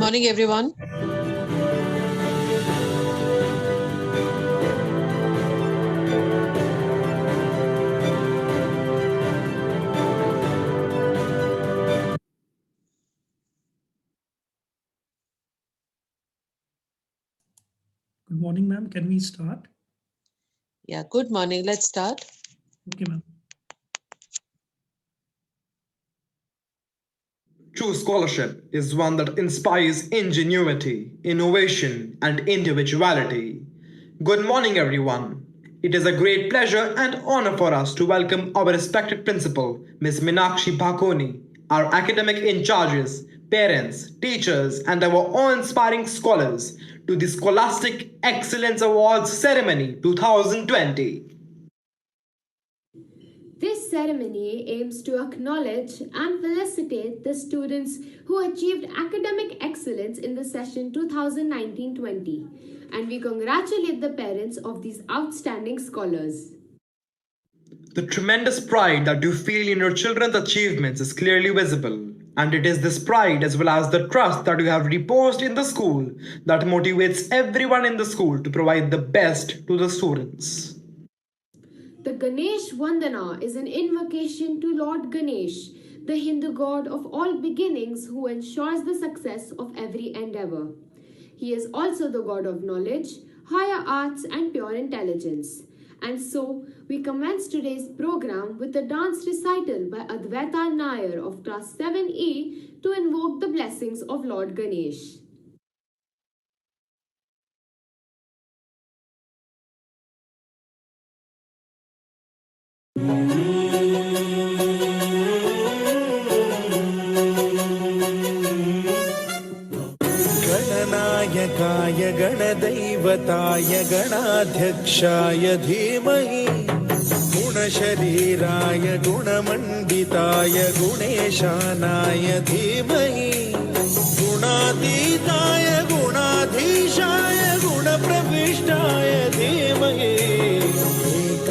morning, everyone. Good morning, ma'am. Can we start? Yeah, good morning. Let's start. Okay, ma'am. True scholarship is one that inspires ingenuity, innovation, and individuality. Good morning, everyone. It is a great pleasure and honor for us to welcome our respected principal, Ms. Minakshi Bhakoni, our academic in charges, parents, teachers, and our awe-inspiring scholars to the Scholastic Excellence Awards Ceremony 2020. This ceremony aims to acknowledge and felicitate the students who achieved academic excellence in the session 2019-20, and we congratulate the parents of these outstanding scholars. The tremendous pride that you feel in your children's achievements is clearly visible, and it is this pride as well as the trust that you have reposed in the school that motivates everyone in the school to provide the best to the students. The Ganesh Vandana is an invocation to Lord Ganesh, the Hindu god of all beginnings who ensures the success of every endeavor. He is also the god of knowledge, higher arts, and pure intelligence. And so, we commence today's program with a dance recital by Advaita Nair of class 7E to invoke the blessings of Lord Ganesh. गणनायकाय गणदैवताय गणाध्यक्षाय धीमहि गुणशरीराय गुणमण्डिताय गुणेशानाय धीमहि गुणातीताय गुणाधीशाय गुणप्रविष्टाय धीमहि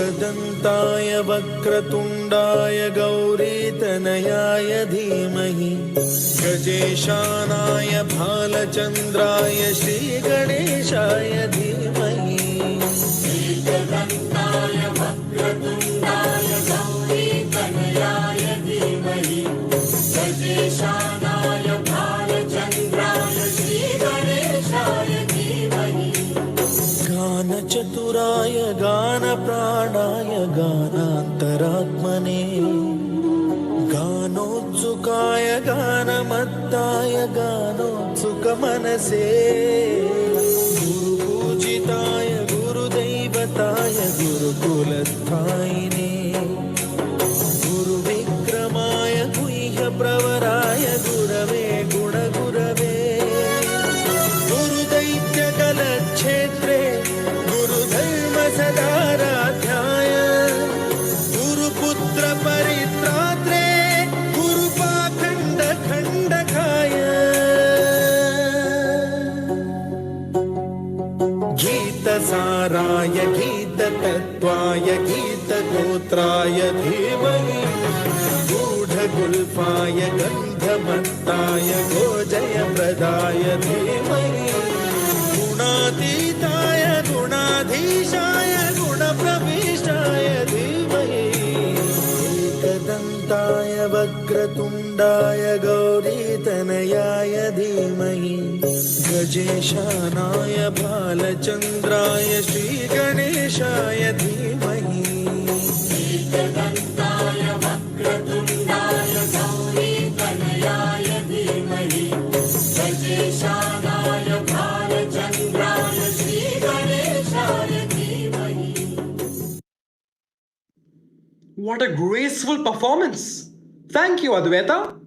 एकदन्ताय वक्रतुण्डाय गौरीतनयाय धीमहि गजेशानाय भालचन्द्राय श्रीगणेशाय धीमहि एकदन्ताय वक्रतुण्डाय गौरीतनयाय धीमहि गजेशानाय भालचन्द्राय श्रीगणेशाय धीमहि गानचतुराय गानप्राणाय गानान्तरात्मने गानोत्सुकाय गानमत्ताय गानोत्सुकमनसे गुरुपूजिताय गुरुदैवताय गुरुकुलस्थायिने गुरुविक्रमाय गुह्यप्रवराय गुरवे गुणगुरवे गुरुदैत्यकलक्षेत्रे गुरुधर्मसदाराध्याय गुरुपुत्रपरित्रात्रे खण्डखाय गीतसाराय गीततत्त्वाय गीतगोत्राय धीमहि गूढगुल्फाय गन्धमत्ताय गोजयप्रदाय धीमहि गुणातीताय गुणाधीशाय गुणप्रविष्टाय धीमहि एकदन्ताय वक्रतुण्डाय गौरीतनयाय धीमहि गजेशानाय भालचन्द्राय श्रीगणेशाय धीमहि एकदन्ताय वक्रतुण्डाय गौरीतनयाय धीमहि गजेशानाय भालचन्द्राय श्रीगणेशाय धीमहि. What a graceful performance! Thank you, Advaita.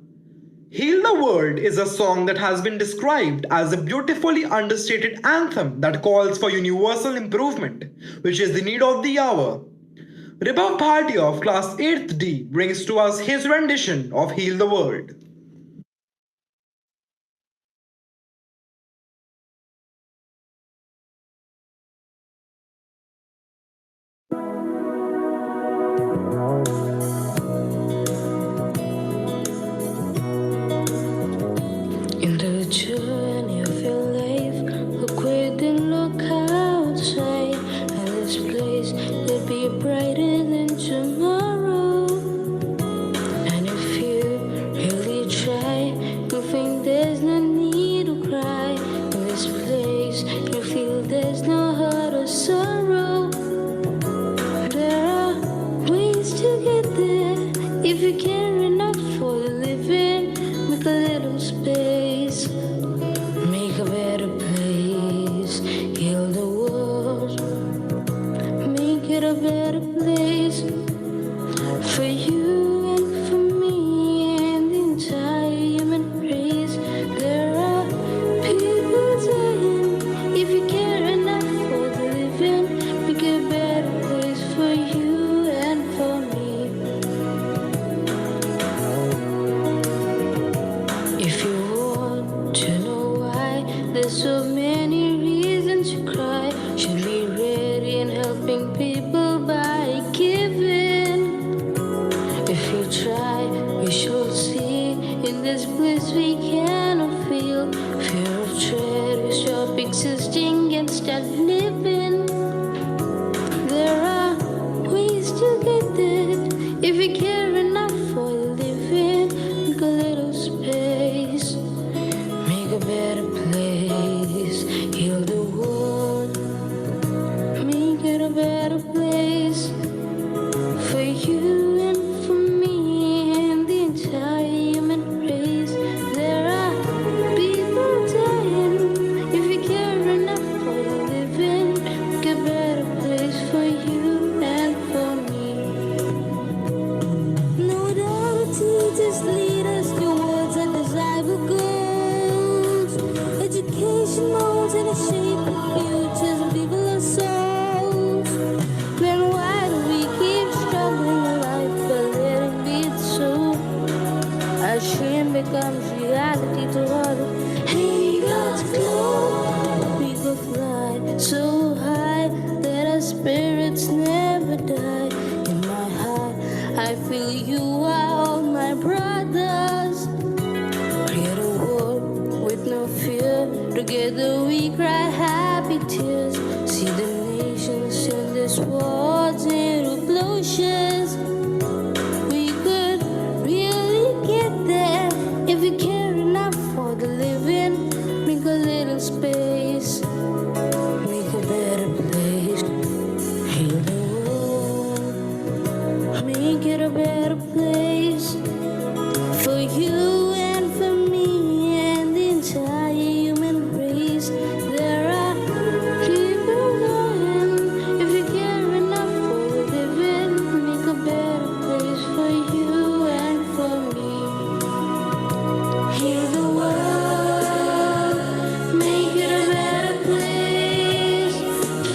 Heal the World is a song that has been described as a beautifully understated anthem that calls for universal improvement, which is the need of the hour. Ribhav Bhatia of class 8th D brings to us his rendition of Heal the World. In the journey tomorrow. And if you really try, you'll think there's no need to cry. In this place, you feel there's no hurt or sorrow. There are ways to get there if you care enough for the living. Make a little space, make a better place, heal the world, make it a better place for you and for me and the entire human race. There are people dying if you care enough for the living. Make a better place for you and for me. If you want to know why there's so many reasons to cry, should be ready in helping people by giving. If you try, we shall see. In this bliss we cannot feel. Fear of dread, we stop existing and start living. There are ways to get there if you care enough for living. Make a little space, make a better place, heal the world, make it a better place for you and for me and the entire human race. There are people dying if you care enough for the living. Make a better place for you and for me. No doubt teachers lead us towards undesirable goals. Education molds and it shape the futures of people and souls. Then why do we keep struggling in life but letting be so? Our shame becomes reality to others. Hey, God's glow. We go fly so high that our spirits never die. In my heart, I feel you are all my brothers. Create a world with no fear. Together we cry happy tears. See the nations in this world into bloodshed. We could really get there if we care enough for the living. Make a little space, make a better place, heal the world, make it a better place for you and for me and the entire human race. There are people dying if you care enough for the living. Make a better place for you and for me. Heal the world, make it a better place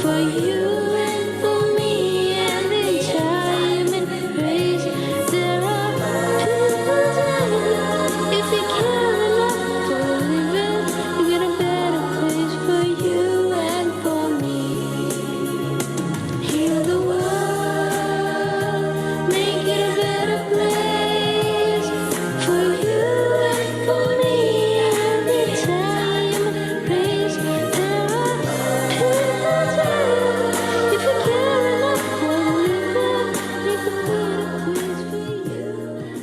for you and for me and the entire human race. There are people dying if you care enough for the living. Make it a better place for you and for me. Heal the world, make it a better place for you and for me and the entire human race. There are people dying if you care enough for the living. Make a better place for you and for me.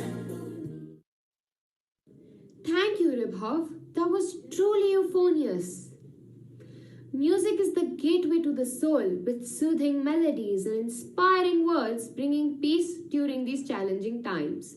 Thank you, Ribhav. That was truly euphonious. Music is the gateway to the soul, with soothing melodies and inspiring words bringing peace during these challenging times.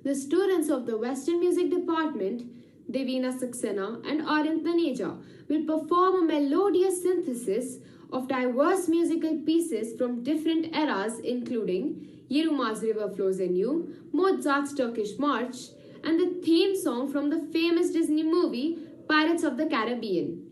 The students of the Western Music Department, Devina Saxena and Aryan Taneja, will perform a melodious synthesis of diverse musical pieces from different eras, including Yeruma's River Flows Anew, Mozart's Turkish March, and the theme song from the famous Disney movie Pirates of the Caribbean.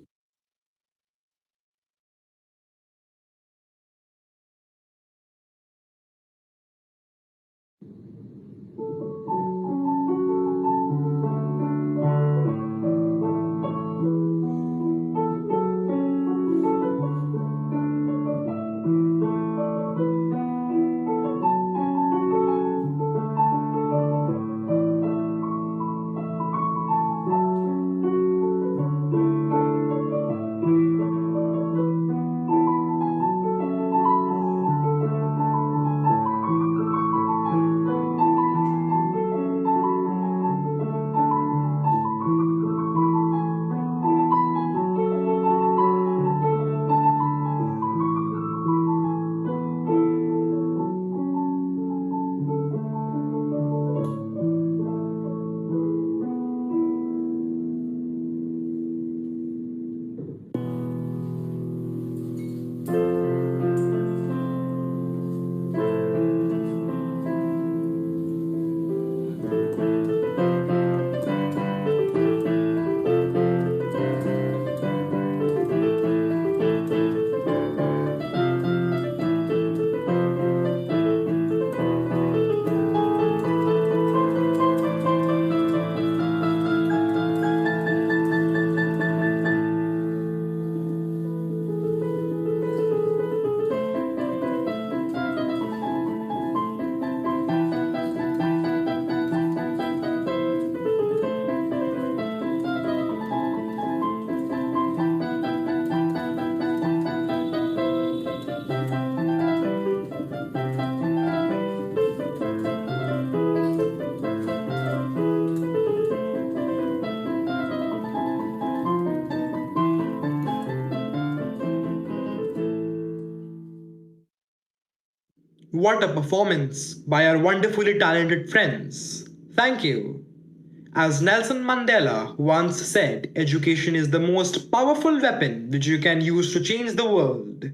What a performance by our wonderfully talented friends. Thank you. As Nelson Mandela once said, education is the most powerful weapon which you can use to change the world.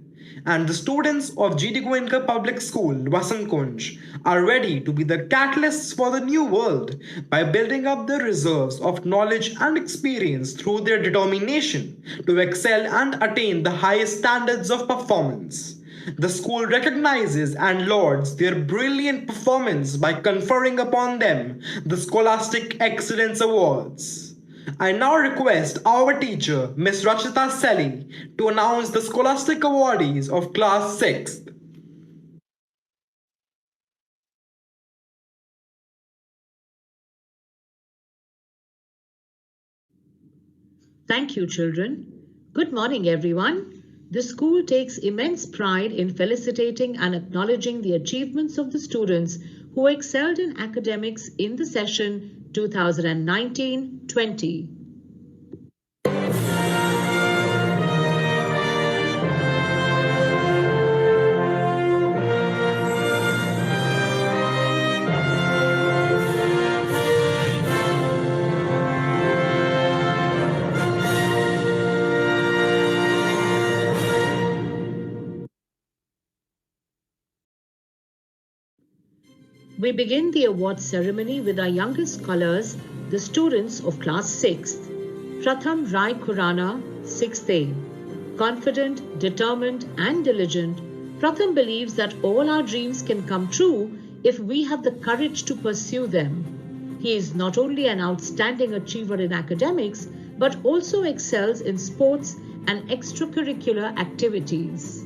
And the students of GD Goenka Public School, Vasant Kunj, are ready to be the catalysts for the new world by building up the reserves of knowledge and experience through their determination to excel and attain the highest standards of performance. The school recognizes and lauds their brilliant performance by conferring upon them the Scholastic Excellence Awards. I now request our teacher, Miss Rachita Selly, to announce the Scholastic Awardees of Class 6th. Thank you, children. Good morning, everyone. The school takes immense pride in felicitating and acknowledging the achievements of the students who excelled in academics in the session 2019-20. We begin the award ceremony with our youngest scholars, the students of class 6th. Pratham Rai Khurana, 6th A. Confident, determined and diligent, Pratham believes that all our dreams can come true if we have the courage to pursue them. He is not only an outstanding achiever in academics, but also excels in sports and extracurricular activities.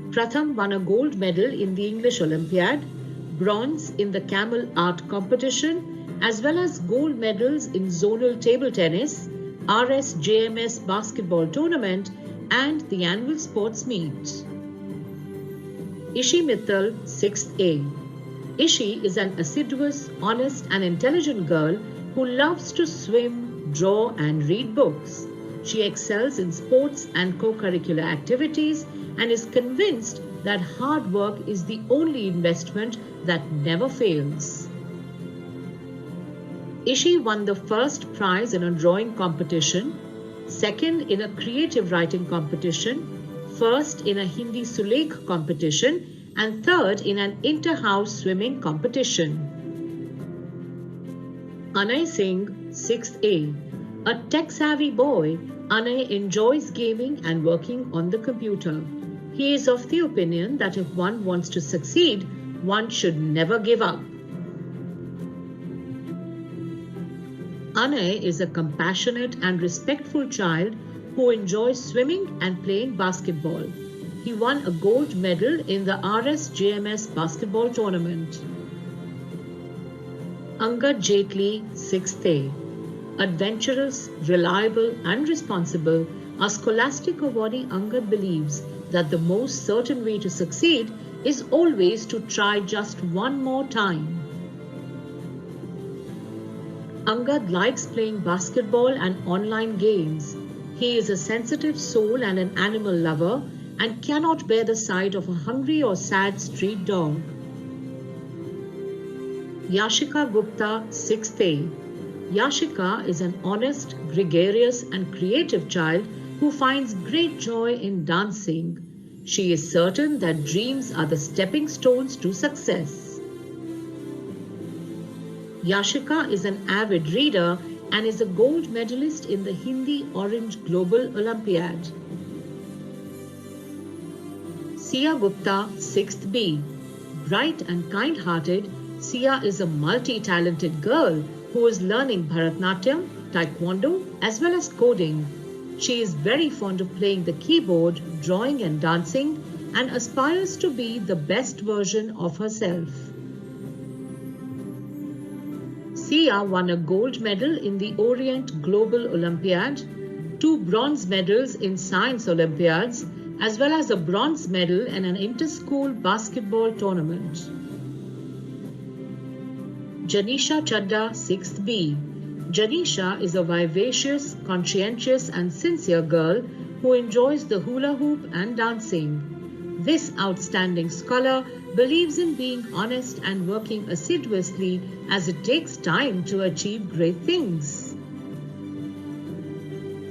Pratham won a gold medal in the English Olympiad, bronze in the Camel Art competition, as well as gold medals in zonal table tennis, RSJMS basketball tournament, and the annual sports meet. Ishi Mittal, 6th A. Ishi is an assiduous, honest, and intelligent girl who loves to swim, draw, and read books. She excels in sports and co-curricular activities and is convinced that hard work is the only investment that never fails. Ishi won the first prize in a drawing competition, second in a creative writing competition, first in a Hindi Sulekh competition, and third in an inter-house swimming competition. Anay Singh, 6th A. A tech-savvy boy, Anay enjoys gaming and working on the computer. He is of the opinion that if one wants to succeed, one should never give up. Anay is a compassionate and respectful child who enjoys swimming and playing basketball. He won a gold medal in the RSJMS basketball tournament. Angad Jaitley, 6th A. Adventurous, reliable and responsible, our Scholastic Awardee Angad believes that the most certain way to succeed is always to try just one more time. Angad likes playing basketball and online games. He is a sensitive soul and an animal lover and cannot bear the sight of a hungry or sad street dog. Yashika Gupta, 6th A. Yashika is an honest, gregarious and creative child who finds great joy in dancing. She is certain that dreams are the stepping stones to success. Yashika is an avid reader and is a gold medalist in the Hindi Orange Global Olympiad. Sia Gupta, 6th B. Bright and kind-hearted, Sia is a multi-talented girl who is learning Bharatnatyam, Taekwondo, as well as coding. She is very fond of playing the keyboard, drawing and dancing, and aspires to be the best version of herself. Sia won a gold medal in the Orient Global Olympiad, 2 bronze medals in Science Olympiads, as well as a bronze medal in an inter-school basketball tournament. Janisha Chadda, 6th B. Janisha is a vivacious, conscientious and sincere girl who enjoys the hula hoop and dancing. This outstanding scholar believes in being honest and working assiduously, as it takes time to achieve great things.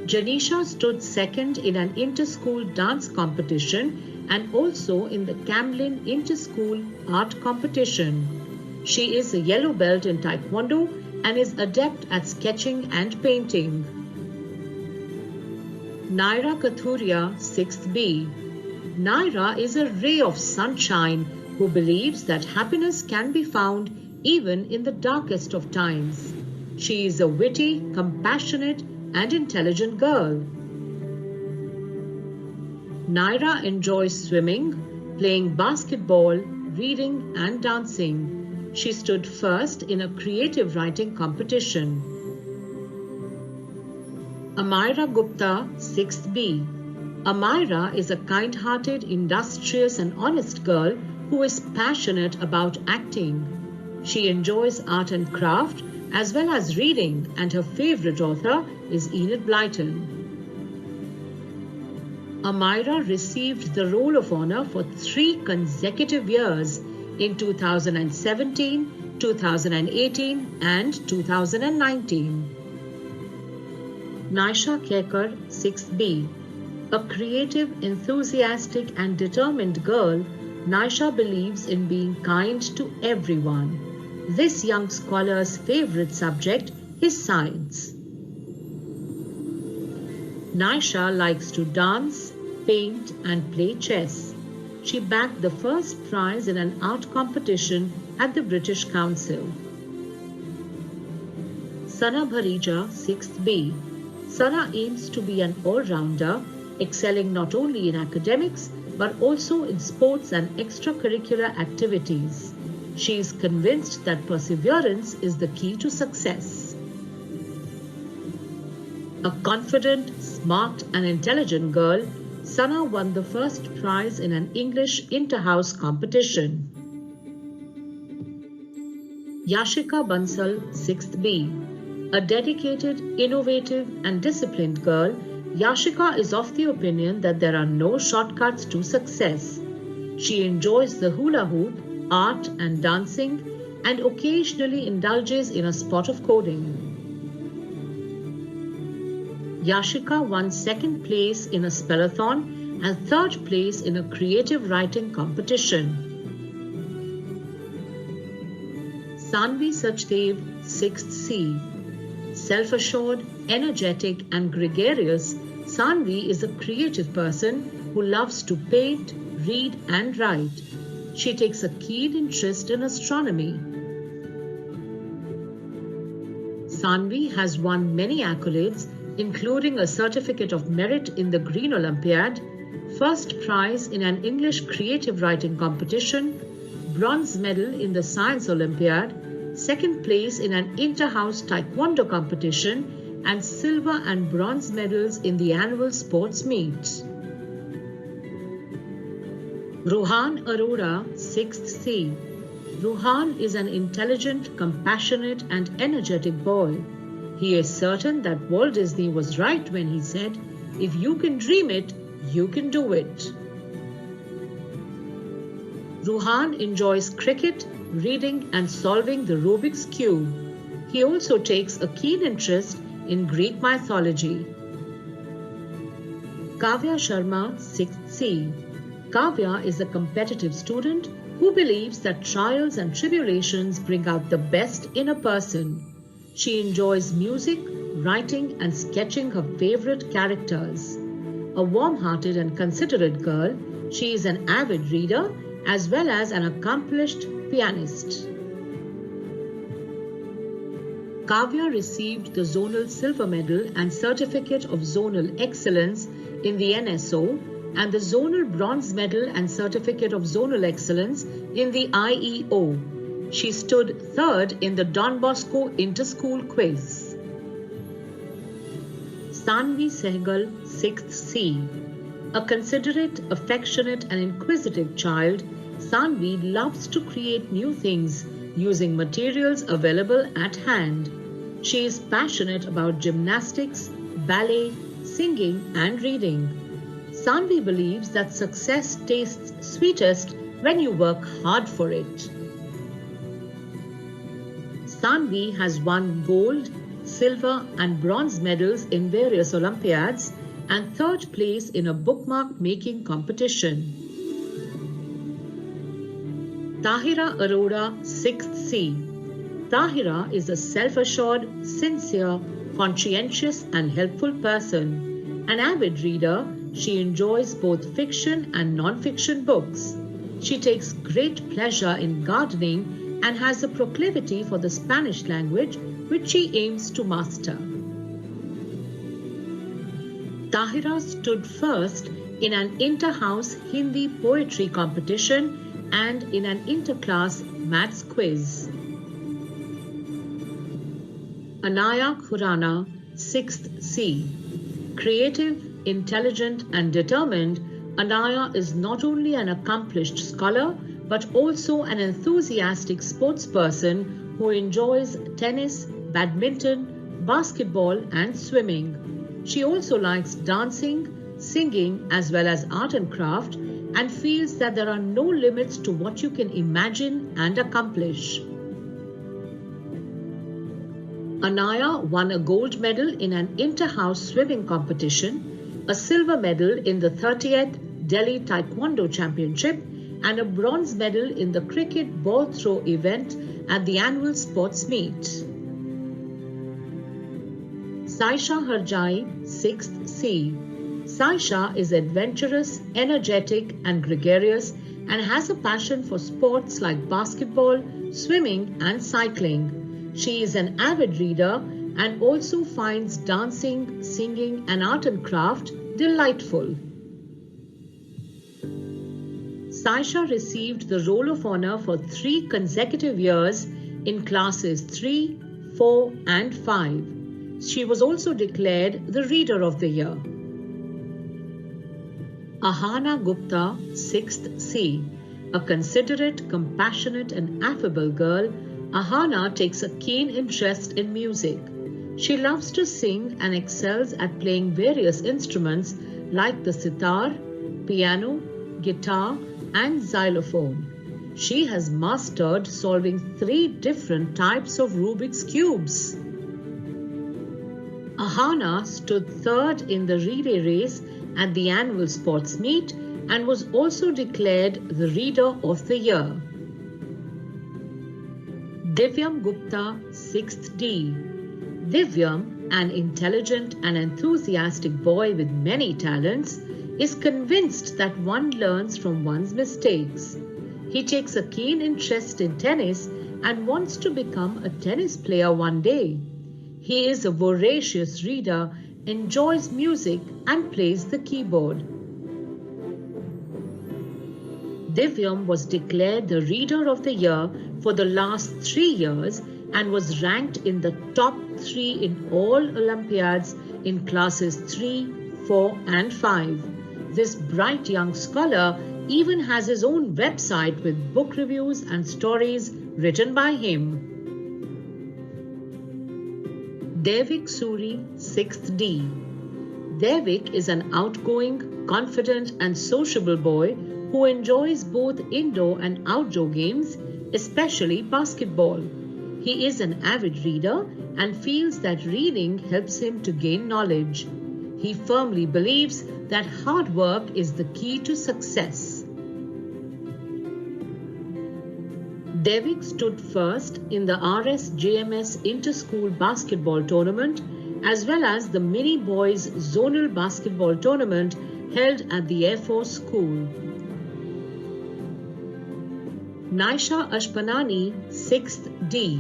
Janisha stood second in an inter-school dance competition and also in the Camlin inter-school art competition. She is a yellow belt in Taekwondo and is adept at sketching and painting. Naira Kathuria, 6th B. Naira is a ray of sunshine who believes that happiness can be found even in the darkest of times. She is a witty, compassionate, and intelligent girl. Naira enjoys swimming, playing basketball, reading, and dancing. She stood first in a creative writing competition. Amira Gupta, 6th B. Amira is a kind-hearted, industrious, and honest girl who is passionate about acting. She enjoys art and craft as well as reading, and her favorite author is Enid Blyton. Amira received the Roll of Honor for 3 consecutive years in 2017, 2018, and 2019. Naisha Kekar, 6th B. A creative, enthusiastic, and determined girl, Naisha believes in being kind to everyone. This young scholar's favorite subject is science. Naisha likes to dance, paint, and play chess. She bagged the first prize in an art competition at the British Council. Sana Bharija, 6th B. Sana aims to be an all-rounder, excelling not only in academics but also in sports and extracurricular activities. She is convinced that perseverance is the key to success. A confident, smart, and intelligent girl, Sana won the first prize in an English inter-house competition. Yashika Bansal, 6th B. A dedicated, innovative, and disciplined girl, Yashika is of the opinion that there are no shortcuts to success. She enjoys the hula hoop, art, and dancing, and occasionally indulges in a spot of coding. Yashika won 2nd place in a spellathon and 3rd place in a creative writing competition. Sanvi Sachdev, 6th C. Self-assured, energetic, and gregarious, Sanvi is a creative person who loves to paint, read, and write. She takes a keen interest in astronomy. Sanvi has won many accolades, including a Certificate of Merit in the Green Olympiad, 1st prize in an English creative writing competition, bronze medal in the Science Olympiad, 2nd place in an inter-house taekwondo competition, and silver and bronze medals in the annual sports meets. Ruhan Arora, 6th C. Ruhan is an intelligent, compassionate, and energetic boy. He is certain that Walt Disney was right when he said, "If you can dream it, you can do it." Ruhan enjoys cricket, reading, and solving the Rubik's Cube. He also takes a keen interest in Greek mythology. Kavya Sharma, 6th C. Kavya is a competitive student who believes that trials and tribulations bring out the best in a person. She enjoys music, writing, and sketching her favorite characters. A warm-hearted and considerate girl, she is an avid reader as well as an accomplished pianist. Kavya received the Zonal Silver Medal and Certificate of Zonal Excellence in the NSO and the Zonal Bronze Medal and Certificate of Zonal Excellence in the IEO. She stood 3rd in the Don Bosco Inter-School Quiz. Sanvi Sehgal, 6th C. A considerate, affectionate, and inquisitive child, Sanvi loves to create new things using materials available at hand. She is passionate about gymnastics, ballet, singing, and reading. Sanvi believes that success tastes sweetest when you work hard for it. Sanvi has won gold, silver, and bronze medals in various Olympiads and third place in a bookmark making competition. Tahira Arora, 6th C. Tahira is a self-assured, sincere, conscientious, and helpful person. An avid reader, she enjoys both fiction and non-fiction books. She takes great pleasure in gardening and has a proclivity for the Spanish language, which she aims to master. Tahira stood first in an inter-house Hindi poetry competition and in an inter-class maths quiz. Anaya Khurana, 6th C. Creative, intelligent, and determined, Anaya is not only an accomplished scholar but also an enthusiastic sportsperson who enjoys tennis, badminton, basketball, and swimming. She also likes dancing, singing, as well as art and craft, and feels that there are no limits to what you can imagine and accomplish. Anaya won a gold medal in an inter-house swimming competition, a silver medal in the 30th Delhi Taekwondo Championship, and a bronze medal in the cricket ball throw event at the annual sports meet. Saisha Harjai, 6th C. Saisha is adventurous, energetic, and gregarious and has a passion for sports like basketball, swimming, and cycling. She is an avid reader and also finds dancing, singing, and art and craft delightful. Saisha received the Roll of Honor for 3 consecutive years in classes 3, 4, and 5. She was also declared the Reader of the Year. Ahana Gupta, 6th C. A considerate, compassionate, and affable girl, Ahana takes a keen interest in music. She loves to sing and excels at playing various instruments like the sitar, piano, guitar, and xylophone. She has mastered solving 3 different types of Rubik's Cubes. Ahana stood third in the relay race at the annual sports meet and was also declared the Reader of the Year. Divyam Gupta, 6th D. Divyam, an intelligent and enthusiastic boy with many talents, is convinced that one learns from one's mistakes. He takes a keen interest in tennis and wants to become a tennis player one day. He is a voracious reader, enjoys music, and plays the keyboard. Divyam was declared the Reader of the Year for the last 3 years and was ranked in the top 3 in all Olympiads in classes 3, 4, and 5. This bright young scholar even has his own website with book reviews and stories written by him. Devik Suri, 6th D. Devik is an outgoing, confident, and sociable boy who enjoys both indoor and outdoor games, especially basketball. He is an avid reader and feels that reading helps him to gain knowledge. He firmly believes that hard work is the key to success. Devik stood first in the RSJMS Inter-School Basketball Tournament as well as the Mini Boys Zonal Basketball Tournament held at the Air Force School. Naisha Ashpanani, 6th D.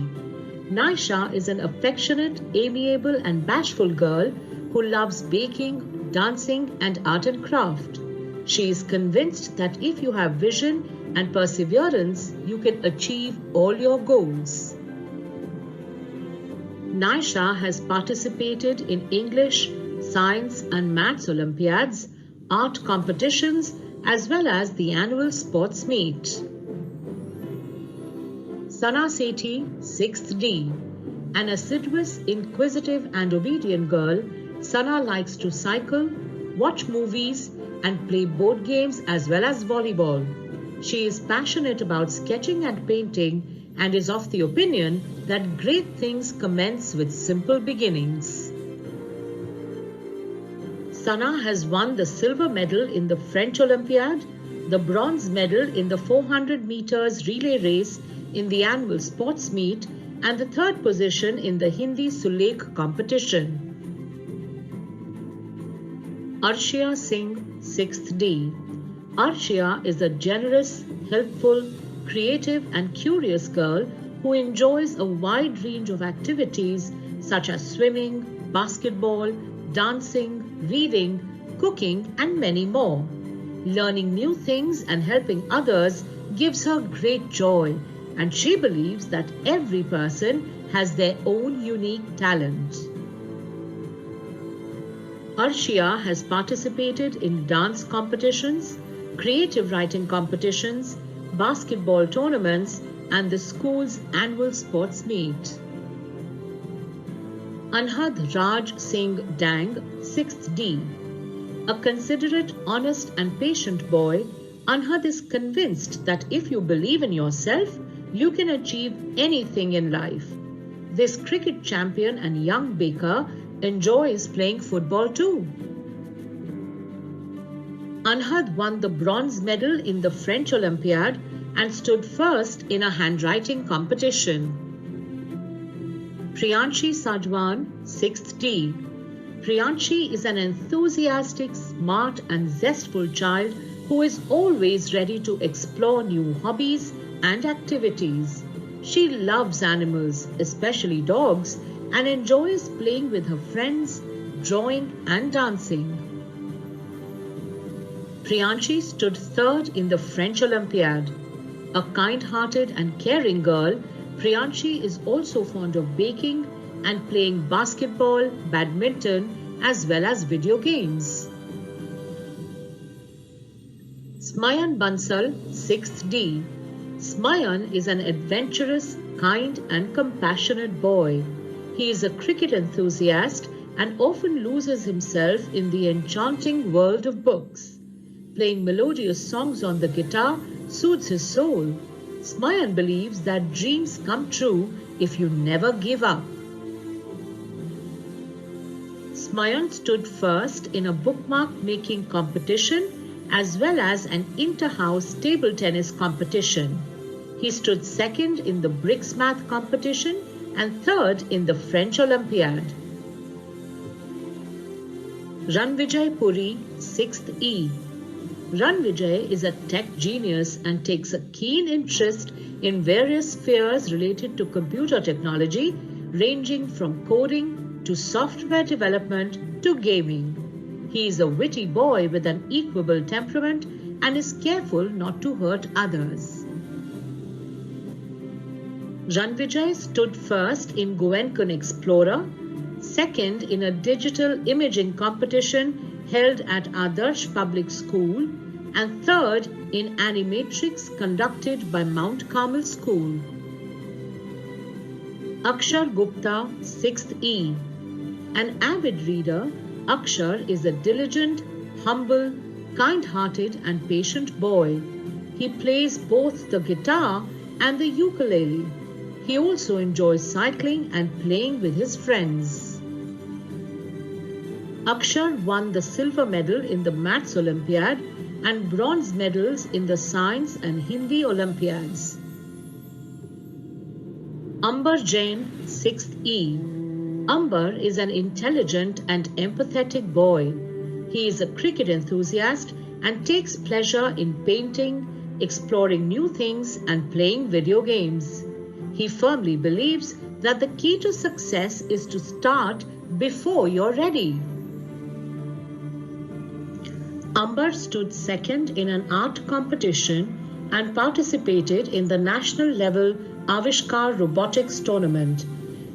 Naisha is an affectionate, amiable, and bashful girl who loves baking, dancing, and art and craft. She is convinced that if you have vision and perseverance, you can achieve all your goals. Naisha has participated in English, Science, and Maths Olympiads, art competitions, as well as the annual sports meet. Sana Sethi, 6th D. An assiduous, inquisitive, and obedient girl, Sana likes to cycle, watch movies, and play board games as well as volleyball. She is passionate about sketching and painting and is of the opinion that great things commence with simple beginnings. Sana has won the silver medal in the French Olympiad, the bronze medal in the 400 meters relay race in the annual sports meet, and the third position in the Hindi Sulekh competition. Arshia Singh, 6th D. Arshia is a generous, helpful, creative and curious girl who enjoys a wide range of activities such as swimming, basketball, dancing, reading, cooking and many more. Learning new things and helping others gives her great joy, and she believes that every person has their own unique talent. Arshia has participated in dance competitions, creative writing competitions, basketball tournaments, and the school's annual sports meet. Anhad Raj Singh Dang, 6th D. A considerate, honest, and patient boy, Anhad is convinced that if you believe in yourself, you can achieve anything in life. This cricket champion and young baker enjoys playing football too. Anhad won the bronze medal in the French Olympiad and stood first in a handwriting competition. Priyanshi Sajwan, 6th D. Priyanshi is an enthusiastic, smart and zestful child who is always ready to explore new hobbies and activities. She loves animals, especially dogs, and enjoys playing with her friends, drawing and dancing. Priyanshi stood third in the French Olympiad. A kind-hearted and caring girl, Priyanshi is also fond of baking and playing basketball, badminton, as well as video games. Smayan Bansal, 6th D. Smayan is an adventurous, kind and compassionate boy. He is a cricket enthusiast and often loses himself in the enchanting world of books. Playing melodious songs on the guitar soothes his soul. Smayan believes that dreams come true if you never give up. Smayan stood first in a bookmark making competition as well as an inter-house table tennis competition. He stood second in the bricks math competition and third in the French Olympiad. Ranvijay Puri, 6th E. Ranvijay is a tech genius and takes a keen interest in various spheres related to computer technology, ranging from coding to software development to gaming. He is a witty boy with an equable temperament and is careful not to hurt others. Ranvijay stood first in Goenkan Explorer, second in a digital imaging competition held at Adarsh Public School, and third in Animatrix conducted by Mount Carmel School. Akshar Gupta, 6th E. An avid reader, Akshar is a diligent, humble, kind-hearted and patient boy. He plays both the guitar and the ukulele. He also enjoys cycling and playing with his friends. Akshar won the silver medal in the Maths Olympiad and bronze medals in the Science and Hindi Olympiads. Ambar Jain, 6th E. Ambar is an intelligent and empathetic boy. He is a cricket enthusiast and takes pleasure in painting, exploring new things and playing video games. He firmly believes that the key to success is to start before you're ready. Ambar stood second in an art competition and participated in the national level Avishkar Robotics Tournament.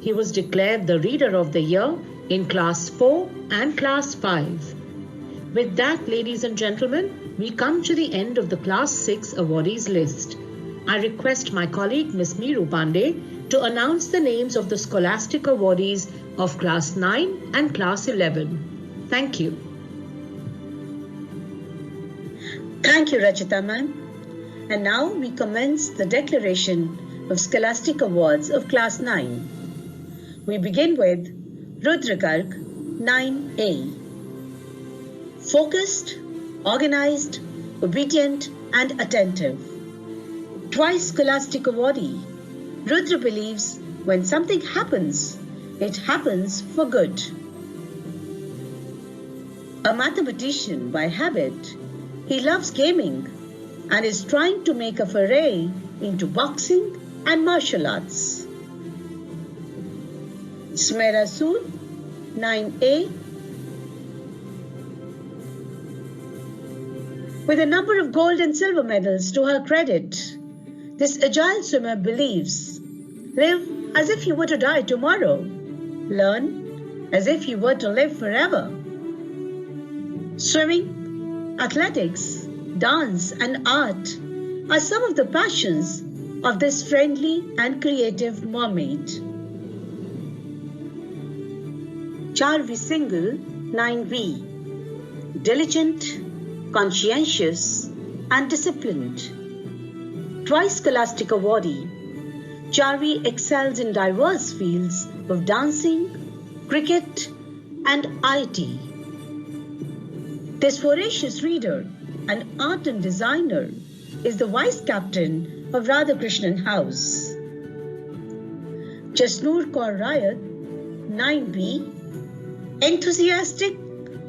He was declared the Reader of the Year in Class 4 and Class 5. With that, ladies and gentlemen, we come to the end of the Class 6 awardees list. I request my colleague Ms. Meeru Pandey to announce the names of the Scholastic awardees of Class 9 and Class 11. Thank you. Thank you, Rachita ma'am. And now we commence the declaration of Scholastic Awards of Class 9. We begin with Rudra Garg, 9A. Focused, organized, obedient, and attentive. Twice Scholastic Awardee, Rudra believes when something happens, it happens for good. A mathematician by habit, he loves gaming and is trying to make a foray into boxing and martial arts. Smera Sood, 9A. With a number of gold and silver medals to her credit, this agile swimmer believes, live as if you were to die tomorrow. Learn as if you were to live forever. Swimming, athletics, dance, and art are some of the passions of this friendly and creative mermaid. Charvi Singhal, 9B. Diligent, conscientious, and disciplined. Twice Scholastic Awardee, Charvi excels in diverse fields of dancing, cricket, and IT. This voracious reader and art and designer is the vice captain of Radhakrishnan House. Jasnoor Kaur Rayat, 9B, enthusiastic,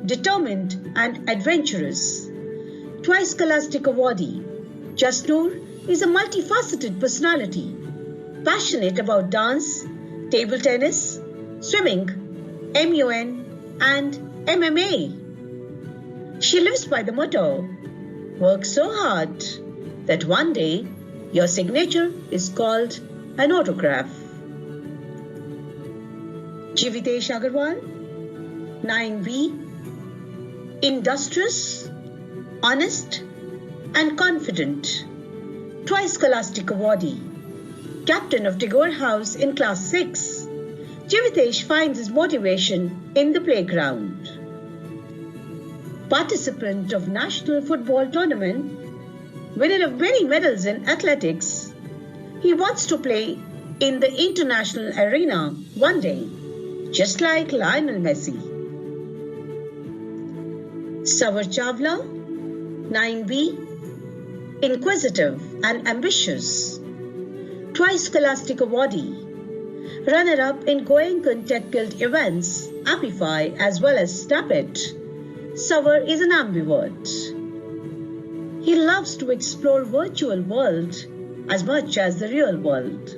determined, and adventurous. Twice Scholastic Awardee, Jasnoor is a multifaceted personality, passionate about dance, table tennis, swimming, MUN, and MMA. She lives by the motto, work so hard that one day your signature is called an autograph. Jivitesh Agarwal, 9B, industrious, honest, and confident. Twice Scholastic Awardee, captain of Tagore House in Class 6. Jivitesh finds his motivation in the playground. Participant of National Football Tournament, winner of many medals in athletics, he wants to play in the international arena one day, just like Lionel Messi. Savar Chawla, 9B, inquisitive and ambitious. Twice Scholastic Awardee, runner-up in Goenkan Tech Guild events, Apify as well as Snapit. Savar is an ambivert. He loves to explore virtual world as much as the real world.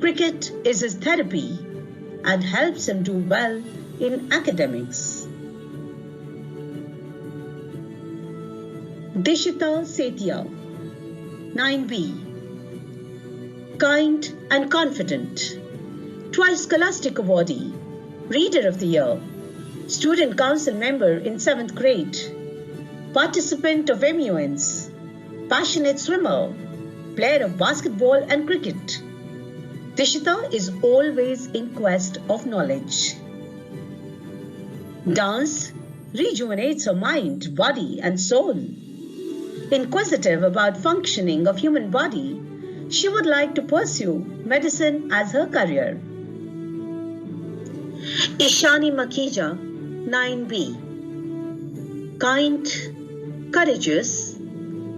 Cricket is his therapy and helps him do well in academics. Dishita Setia, 9B, kind and confident. Twice Scholastic Awardee, Reader of the Year, Student Council member in 7th grade, participant of MUNs, passionate swimmer, player of basketball and cricket. Dishita is always in quest of knowledge. Dance rejuvenates her mind, body, and soul. Inquisitive about functioning of human body, she would like to pursue medicine as her career. Ishani Makhija, 9B, kind, courageous,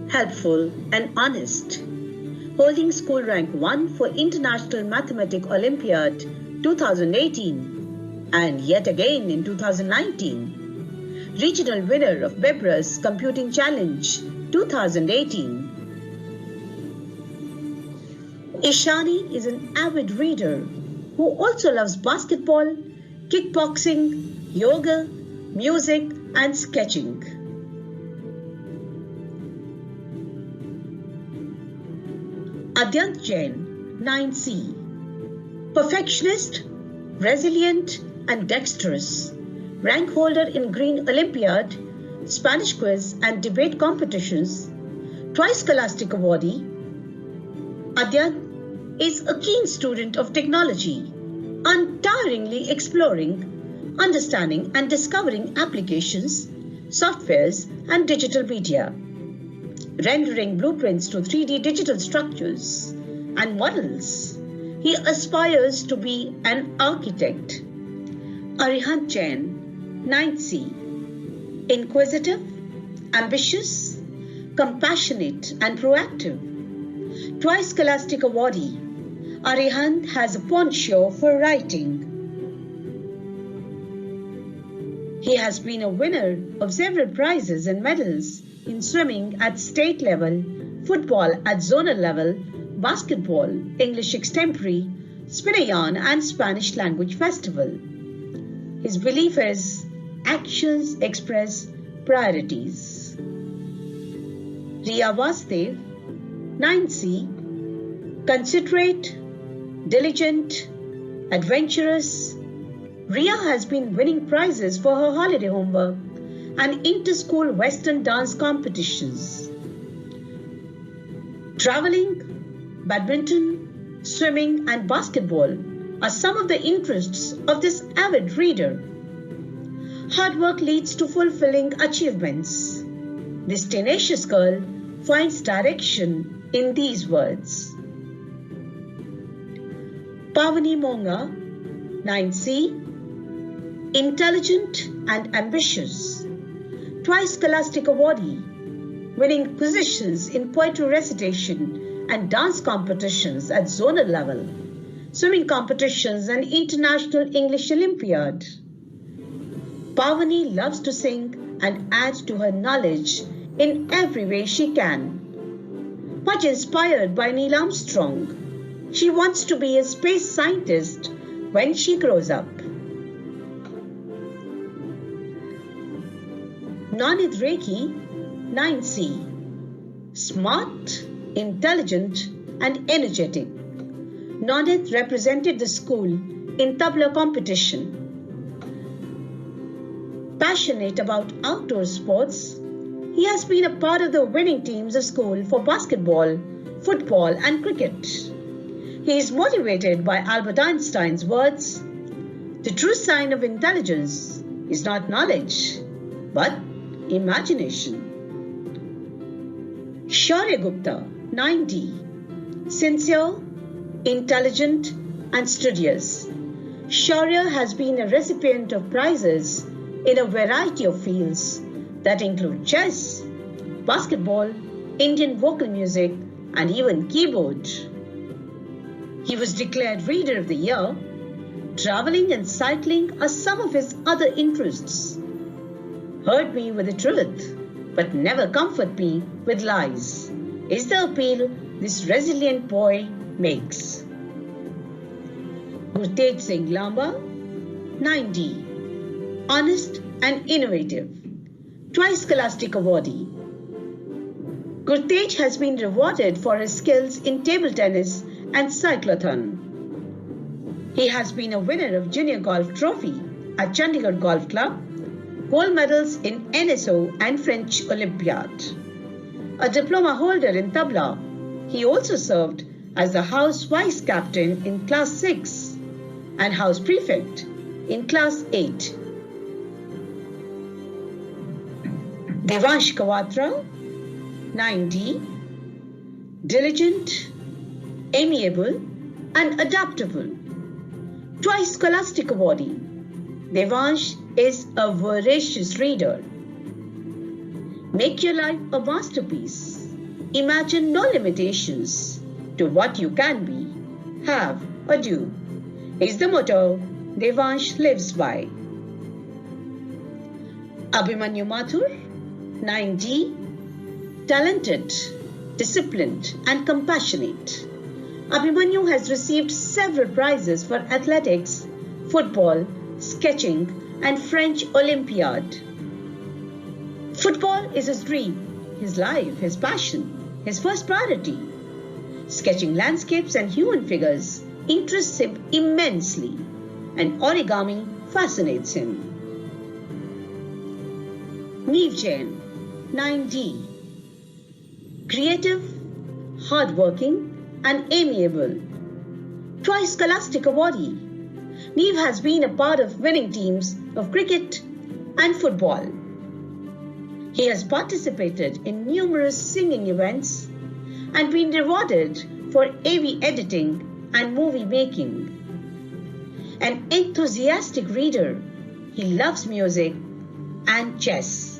helpful, and honest. Holding school rank 1 for International Mathematics Olympiad 2018 and yet again in 2019. Regional winner of Bebra's Computing Challenge 2018. Ishani is an avid reader who also loves basketball, kickboxing, yoga, music, and sketching. Adyant Jain, 9C, perfectionist, resilient, and dexterous. Rank holder in Green Olympiad, Spanish quiz, and debate competitions. Twice Scholastic Awardee. Adyant is a keen student of technology, untiringly exploring, understanding, and discovering applications, softwares, and digital media. rendering blueprints to 3D digital structures and models. He aspires to be an architect. Arihant Jain, 9th C. Inquisitive, ambitious, compassionate, and proactive. Twice Scholastic Awardee, Arihant has a penchant for writing. He has been a winner of several prizes and medals in swimming at state level, football at zonal level, basketball, English extempore, Spinayan, and Spanish language festival. His belief is actions express priorities. Riya Vasudev, 9th C, considerate, diligent, adventurous. Riya has been winning prizes for her holiday homework and inter-school Western dance competitions. Traveling, badminton, swimming, and basketball are some of the interests of this avid reader. Hard work leads to fulfilling achievements. This tenacious girl finds direction in these words. Pavani Monga, 9th C, intelligent and ambitious. Twice Scholastic Awardee, winning positions in poetry recitation and dance competitions at zonal level, swimming competitions and International English Olympiad. Pavani loves to sing and add to her knowledge in every way she can. Much inspired by Neil Armstrong, she wants to be a space scientist when she grows up. Nanit Rekhi, 9th C, smart, intelligent, and energetic. Nanit represented the school in tabla competition. Passionate about outdoor sports, he has been a part of the winning teams of school for basketball, football, and cricket. He is motivated by Albert Einstein's words, "The true sign of intelligence is not knowledge, but imagination." Shaurya Gupta, 9D, sincere, intelligent, and studious. Shaurya has been a recipient of prizes in a variety of fields that include chess, basketball, Indian vocal music, and even keyboard. He was declared Reader of the Year. Traveling and cycling are some of his other interests. Hurt me with the truth, but never comfort me with lies, is the appeal this resilient boy makes. Gurtej Singh Lamba, 9D, honest and innovative. Twice Scholastic Awardee. Gurtej has been rewarded for his skills in table tennis and cyclotron. He has been a winner of Junior Golf Trophy at Chandigarh Golf Club, gold medals in NSO and French Olympiad. A diploma holder in tabla, he also served as the house vice captain in class 6 and house prefect in class 8. Devansh Kawatra, 9D, diligent, amiable, and adaptable. Twice Scholastic Awardee, Devansh is a voracious reader. Make your life a masterpiece. Imagine no limitations to what you can be, have, or do, is the motto Devansh lives by. Abhimanyu Mathur, 9D, talented, disciplined, and compassionate. Abhimanyu has received several prizes for athletics, football, sketching, and French Olympiad. Football is his dream, his life, his passion, his first priority. Sketching landscapes and human figures interests him immensely, and origami fascinates him. Neev Jain, 9D, creative, hardworking, and amiable. Twice Scholastic Awardee. Neev has been a part of winning teams of cricket and football. He has participated in numerous singing events and been rewarded for AV editing and movie making. An enthusiastic reader, he loves music and chess.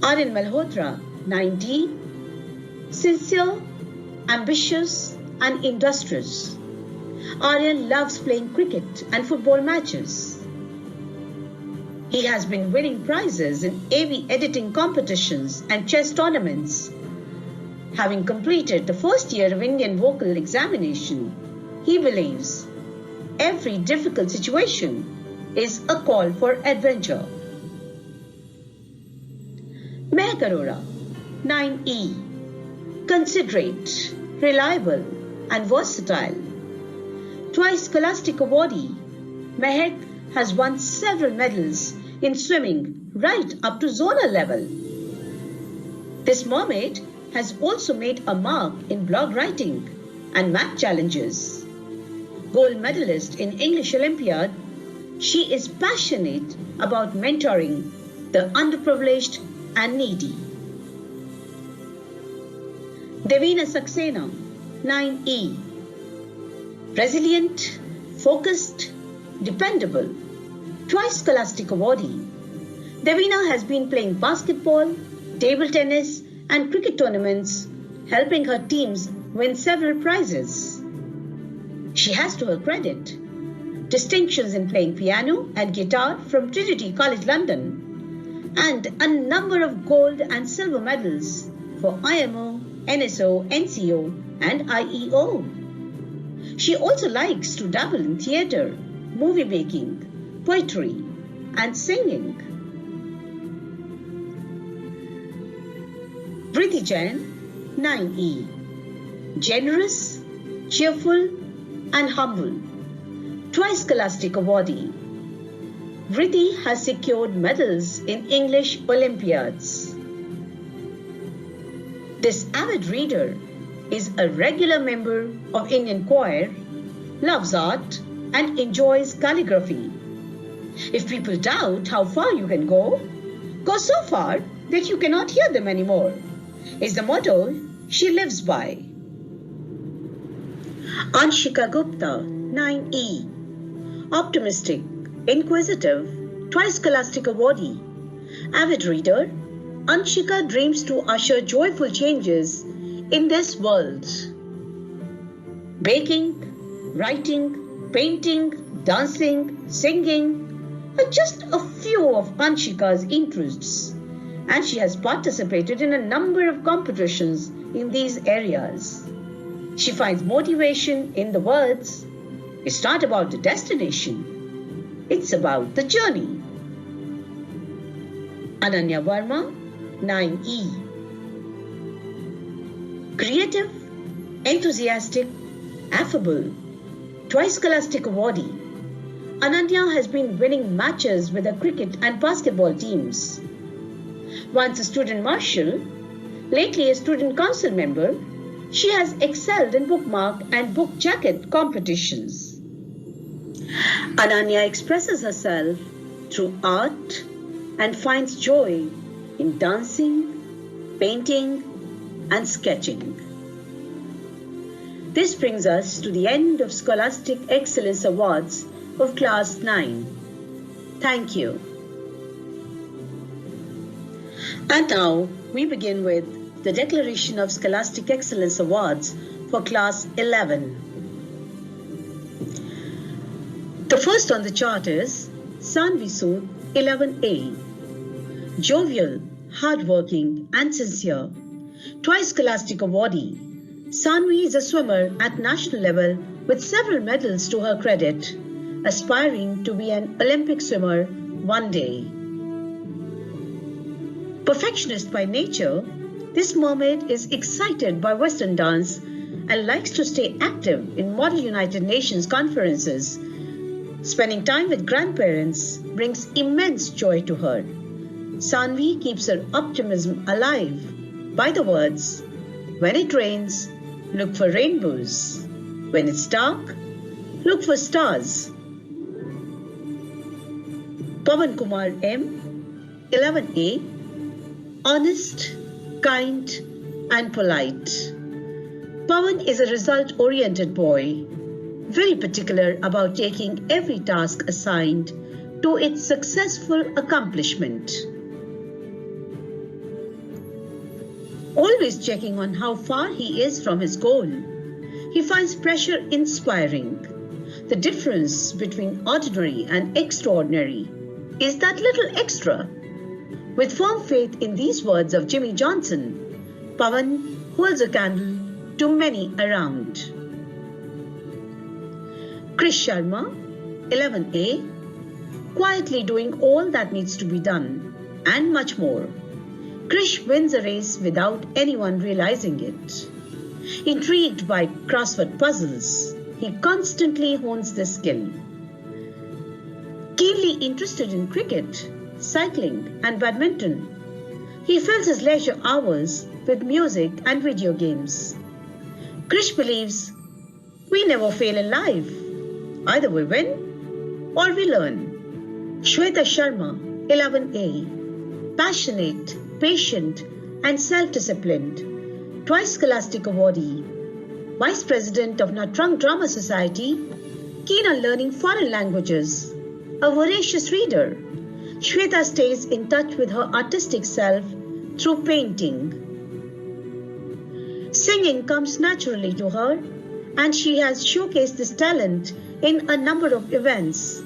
Aryan Malhotra, 90, sincere, ambitious, and industrious. Aryan loves playing cricket and football matches. He has been winning prizes in AV editing competitions and chess tournaments. Having completed the first year of Indian vocal examination, he believes every difficult situation is a call for adventure. Mehak Arora, 9E, considerate, reliable, and versatile. Twice Scholastic Awardee, Mehak has won several medals in swimming right up to zonal level. This mermaid has also made a mark in blog writing and math challenges. Gold medalist in English Olympiad, she is passionate about mentoring the underprivileged and needy. Devina Saxena, 9E, resilient, focused, dependable, twice Scholastic Awardee. Devina has been playing basketball, table tennis, and cricket tournaments, helping her teams win several prizes. She has to her credit distinctions in playing piano and guitar from Trinity College London, and a number of gold and silver medals for IMO, NSO, NCO, and IEO. She also likes to dabble in theatre, movie making, poetry, and singing. Priti Jain, 9E, generous, cheerful, and humble. Twice Scholastic Awardee. Priti has secured medals in English Olympiads. This avid reader is a regular member of Indian choir, loves art, and enjoys calligraphy. If people doubt how far you can go so far that you cannot hear them anymore, is the motto she lives by. Anshika Gupta, 9E, optimistic, inquisitive, twice Scholastic Awardee. Avid reader, Anshika dreams to usher joyful changes in this world. Baking, writing, painting, dancing, singing are just a few of Anshika's interests, and she has participated in a number of competitions in these areas. She finds motivation in the words, "It's not about the destination, it's about the journey." Ananya Verma, 9E, creative, enthusiastic, affable, twice Scholastic Awardee. Ananya has been winning matches with her cricket and basketball teams. Once a student marshal, lately a student council member, she has excelled in bookmark and book jacket competitions. Ananya expresses herself through art and finds joy in dancing, painting, and sketching. This brings us to the end of Scholastic Excellence Awards of Class 9. Thank you. And now we begin with the declaration of Scholastic Excellence Awards for Class 11. The first on the chart is Sanvi Sood, 11A. Jovial, hardworking, and sincere. Twice Scholastic Awardee. Sanvi is a swimmer at national level with several medals to her credit, aspiring to be an Olympic swimmer one day. Perfectionist by nature, this mermaid is excited by Western dance and likes to stay active in Model United Nations conferences. Spending time with grandparents brings immense joy to her. Sanvi keeps her optimism alive by the words, "When it rains, look for rainbows. When it's dark, look for stars." Pavan Kumar M, 11A. Honest, kind, and polite. Pawan is a result-oriented boy, very particular about taking every task assigned to its successful accomplishment. Always checking on how far he is from his goal. He finds pressure inspiring. The difference between ordinary and extraordinary is that little extra. With firm faith in these words of Jimmy Johnson, Pawan holds a candle to many around. Krish Sharma, 11A, quietly doing all that needs to be done and much more. Krish wins a race without anyone realizing it. Intrigued by crossword puzzles, he constantly hones this skill. Keenly interested in cricket, cycling, and badminton, he fills his leisure hours with music and video games. Krish believes we never fail in life. Either we win or we learn. Shweta Sharma, 11A, passionate, patient, and self-disciplined, twice Scholastic Awardee, Vice President of Natrang Drama Society, keen on learning foreign languages, a voracious reader, Shweta stays in touch with her artistic self through painting. Singing comes naturally to her, and she has showcased this talent in a number of events.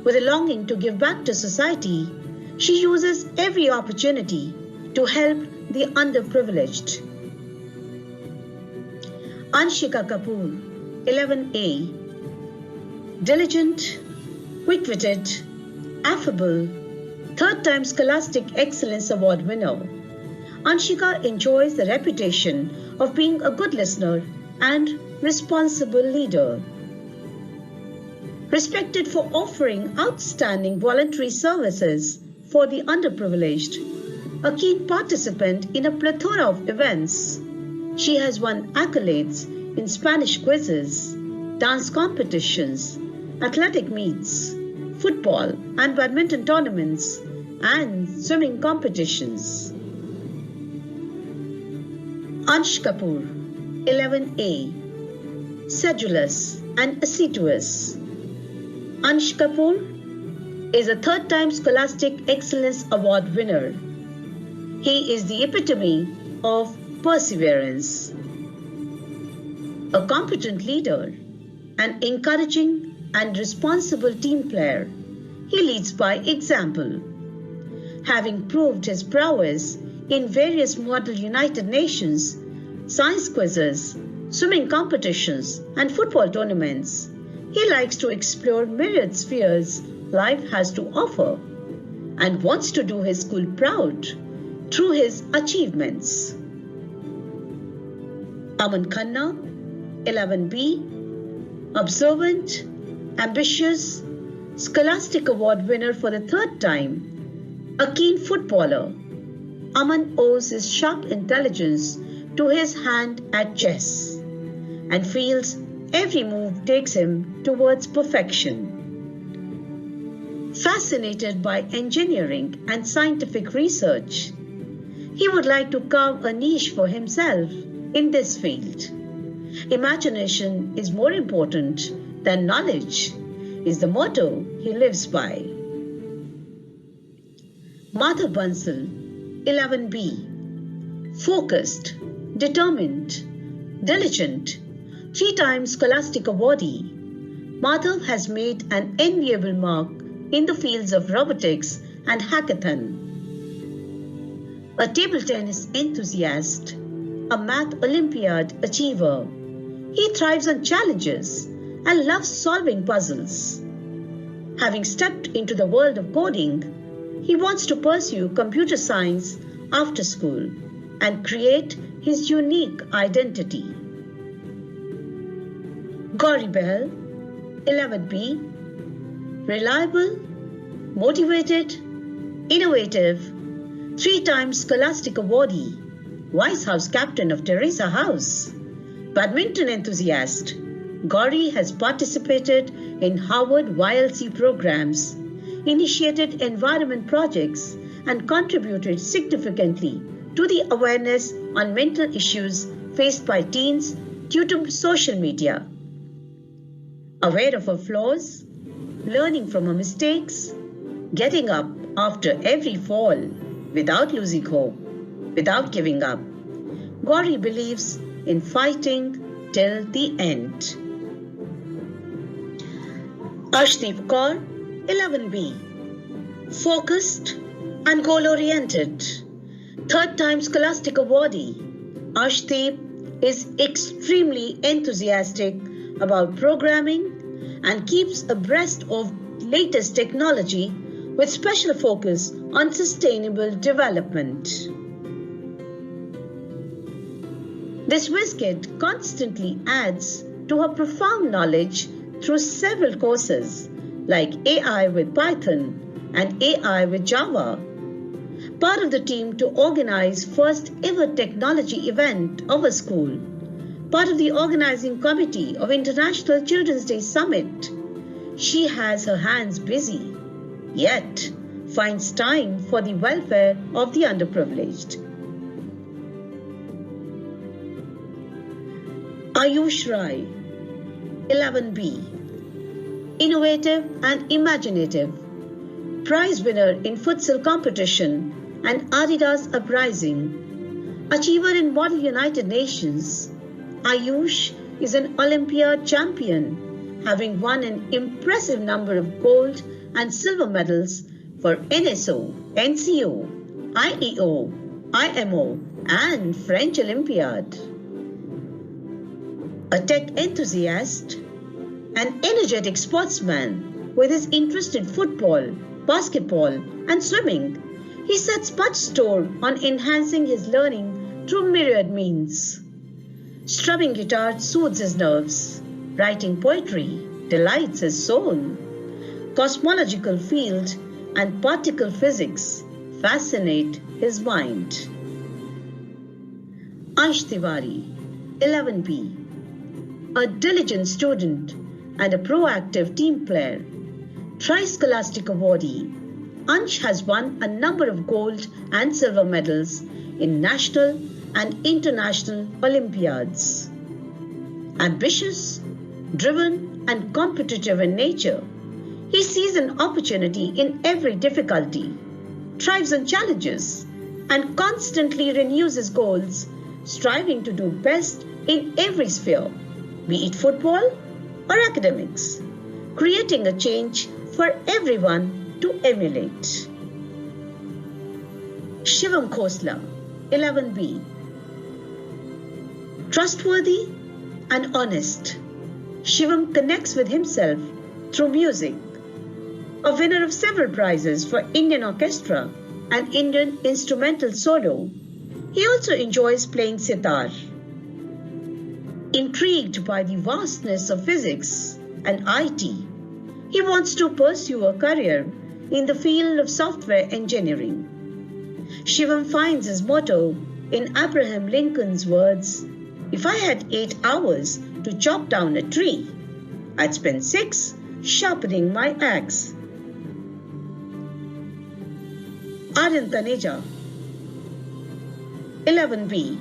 With a longing to give back to society, she uses every opportunity to help the underprivileged. Anshika Kapoor, 11A, diligent, quick-witted, affable, third-time Scholastic Excellence Award winner. Anshika enjoys the reputation of being a good listener and responsible leader. Respected for offering outstanding voluntary services for the underprivileged, a keen participant in a plethora of events, she has won accolades in Spanish quizzes, dance competitions, athletic meets, football and badminton tournaments, and swimming competitions. Ansh Kapoor, 11A, sedulous and assiduous. Ansh Kapoor is a third-time Scholastic Excellence Award winner. He is the epitome of perseverance. A competent leader, an encouraging and responsible team player, he leads by example. Having proved his prowess in various Model United Nations, science quizzes, swimming competitions, and football tournaments, he likes to explore myriad spheres life has to offer and wants to do his school proud through his achievements. Aman Khanna, 11B, observant, ambitious, Scholastic Award winner for the third time, a keen footballer. Aman owes his sharp intelligence to his hand at chess and feels every move takes him towards perfection. Fascinated by engineering and scientific research, he would like to carve a niche for himself in this field. Imagination is more important than knowledge is the motto he lives by. Madhav Bansal, 11B, focused, determined, diligent, 3-time Scholastic Awardee, Madhav has made an enviable mark in the fields of robotics and hackathon. A table tennis enthusiast, a math Olympiad achiever, he thrives on challenges and loves solving puzzles. Having stepped into the world of coding, he wants to pursue computer science after school and create his unique identity. Gauri Behal, 11B, reliable, motivated, innovative, 3-time Scholastic Awardee, Vice House Captain of Teresa House, badminton enthusiast, Gauri has participated in Harvard YLC programs, initiated environment projects, and contributed significantly to the awareness on mental issues faced by teens due to social media. Aware of her flaws, learning from her mistakes, getting up after every fall without losing hope, without giving up, Gauri believes in fighting till the end. Arshdeep Kaur, 11B. Focused and goal-oriented. Third-time Scholastic Awardee, Arshdeep is extremely enthusiastic about programming and keeps abreast of latest technology with special focus on sustainable development. This whiz-kid constantly adds to her profound knowledge through several courses like AI with Python and AI with Java. Part of the team to organize first ever technology event of a school. Part of the organizing committee of International Children's Day Summit. She has her hands busy, yet finds time for the welfare of the underprivileged. Ayush Rai, 11B. Innovative and imaginative. Prize winner in futsal competition and Adidas Uprising. Achiever in Model United Nations. Ayush is an Olympiad champion, having won an impressive number of gold and silver medals for NSO, NCO, IEO, IMO, and French Olympiad. A tech enthusiast, an energetic sportsman with his interest in football, basketball, and swimming, he sets much store on enhancing his learning through myriad means. Strumming guitar soothes his nerves. Writing poetry delights his soul. Cosmological field and particle physics fascinate his mind. Ansh Tiwari, 11B. A diligent student and a proactive team player. Tri-Scholastic Awardee, Ansh has won a number of gold and silver medals in national and international Olympiads. Ambitious, driven, and competitive in nature, he sees an opportunity in every difficulty, thrives on challenges, and constantly renews his goals, striving to do best in every sphere, be it football or academics, creating a change for everyone to emulate. Shivam Khosla, 11B. Trustworthy and honest, Shivam connects with himself through music. A winner of several prizes for Indian orchestra and Indian instrumental solo, he also enjoys playing sitar. Intrigued by the vastness of physics and IT, he wants to pursue a career in the field of software engineering. Shivam finds his motto in Abraham Lincoln's words, "If I had 8 hours to chop down a tree, I'd spend 6 sharpening my axe." Aryan Taneja, 11B.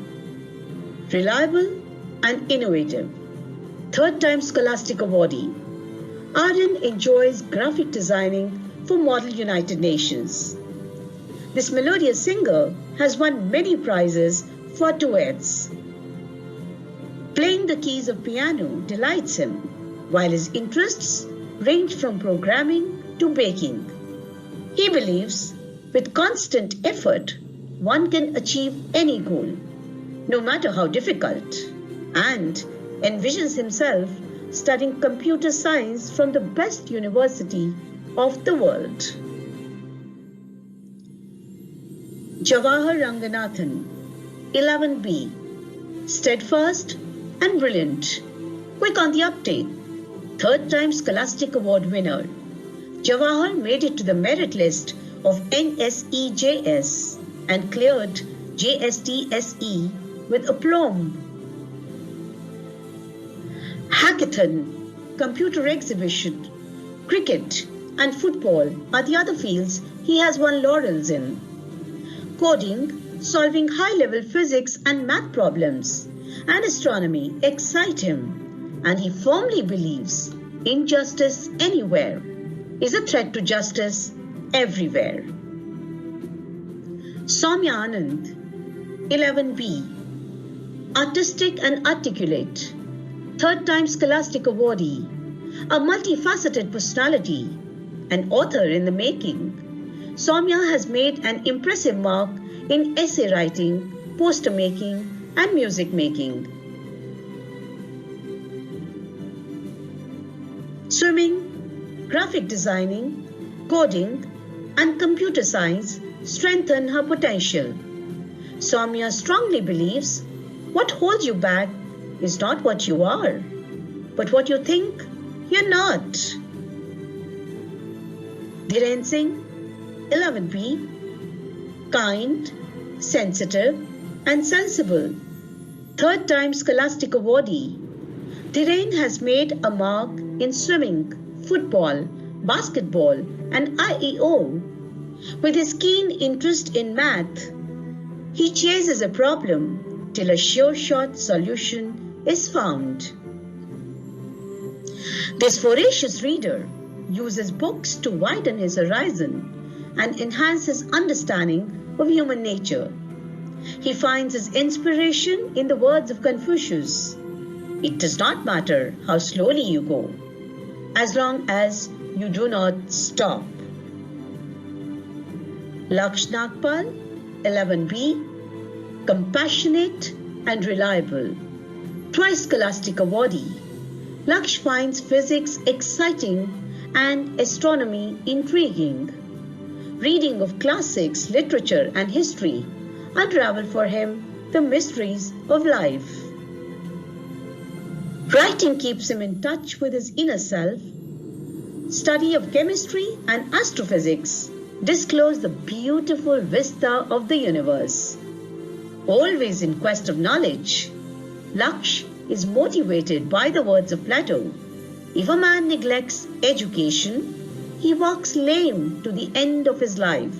Reliable and innovative. Third-time Scholastic Awardee. Aryan enjoys graphic designing for Model United Nations. This melodious singer has won many prizes for duets. Playing the keys of piano delights him, while his interests range from programming to baking. He believes with constant effort, one can achieve any goal, no matter how difficult, and envisions himself studying computer science from the best university of the world. Jawahar Ranganathan, 11B. Steadfast and brilliant, quick on the uptake, third-time Scholastic Award winner. Jawahar made it to the merit list of NSEJS and cleared JSTSE with aplomb. Hackathon, computer exhibition, cricket, and football are the other fields he has won laurels in. Coding, solving high-level physics and math problems, and astronomy excite him, and he firmly believes injustice anywhere is a threat to justice everywhere. Soumya Anand, 11B, artistic and articulate, third time Scholastic Awardee, a multifaceted personality, an author in the making. Soumya has made an impressive mark in essay writing, poster making, and music making. Swimming, graphic designing, coding, and computer science strengthen her potential. Soumya strongly believes what holds you back is not what you are, but what you think you're not. Dhiren Singh, 11B, kind, sensitive, and sensible, third time Scholastic Awardee. Dhiren has made a mark in swimming, football, basketball, and IEO. With his keen interest in math, he chases a problem till a sure-shot solution is found. This voracious reader uses books to widen his horizon and enhance his understanding of human nature. He finds his inspiration in the words of Confucius. It does not matter how slowly you go, as long as you do not stop. Laksh Nagpal, 11B, compassionate and reliable, twice Scholastic Awardee. Laksh finds physics exciting and astronomy intriguing. Reading of classics, literature, and history unravel for him the mysteries of life. Writing keeps him in touch with his inner self. Study of chemistry and astrophysics disclose the beautiful vista of the universe. Always in quest of knowledge, Laksh is motivated by the words of Plato. If a man neglects education, he walks lame to the end of his life.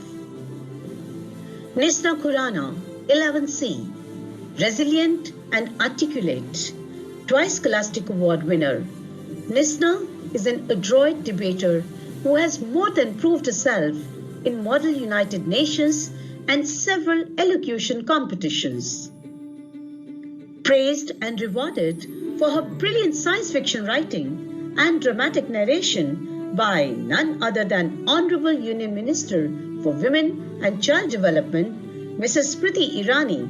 Nisna Khurana, 11C, resilient and articulate, twice Scholastic Award winner. Nisna is an adroit debater who has more than proved herself in Model United Nations and several elocution competitions. Praised and rewarded for her brilliant science fiction writing and dramatic narration by none other than Honorable Union Minister for Women and Child Development, Mrs. Smriti Irani,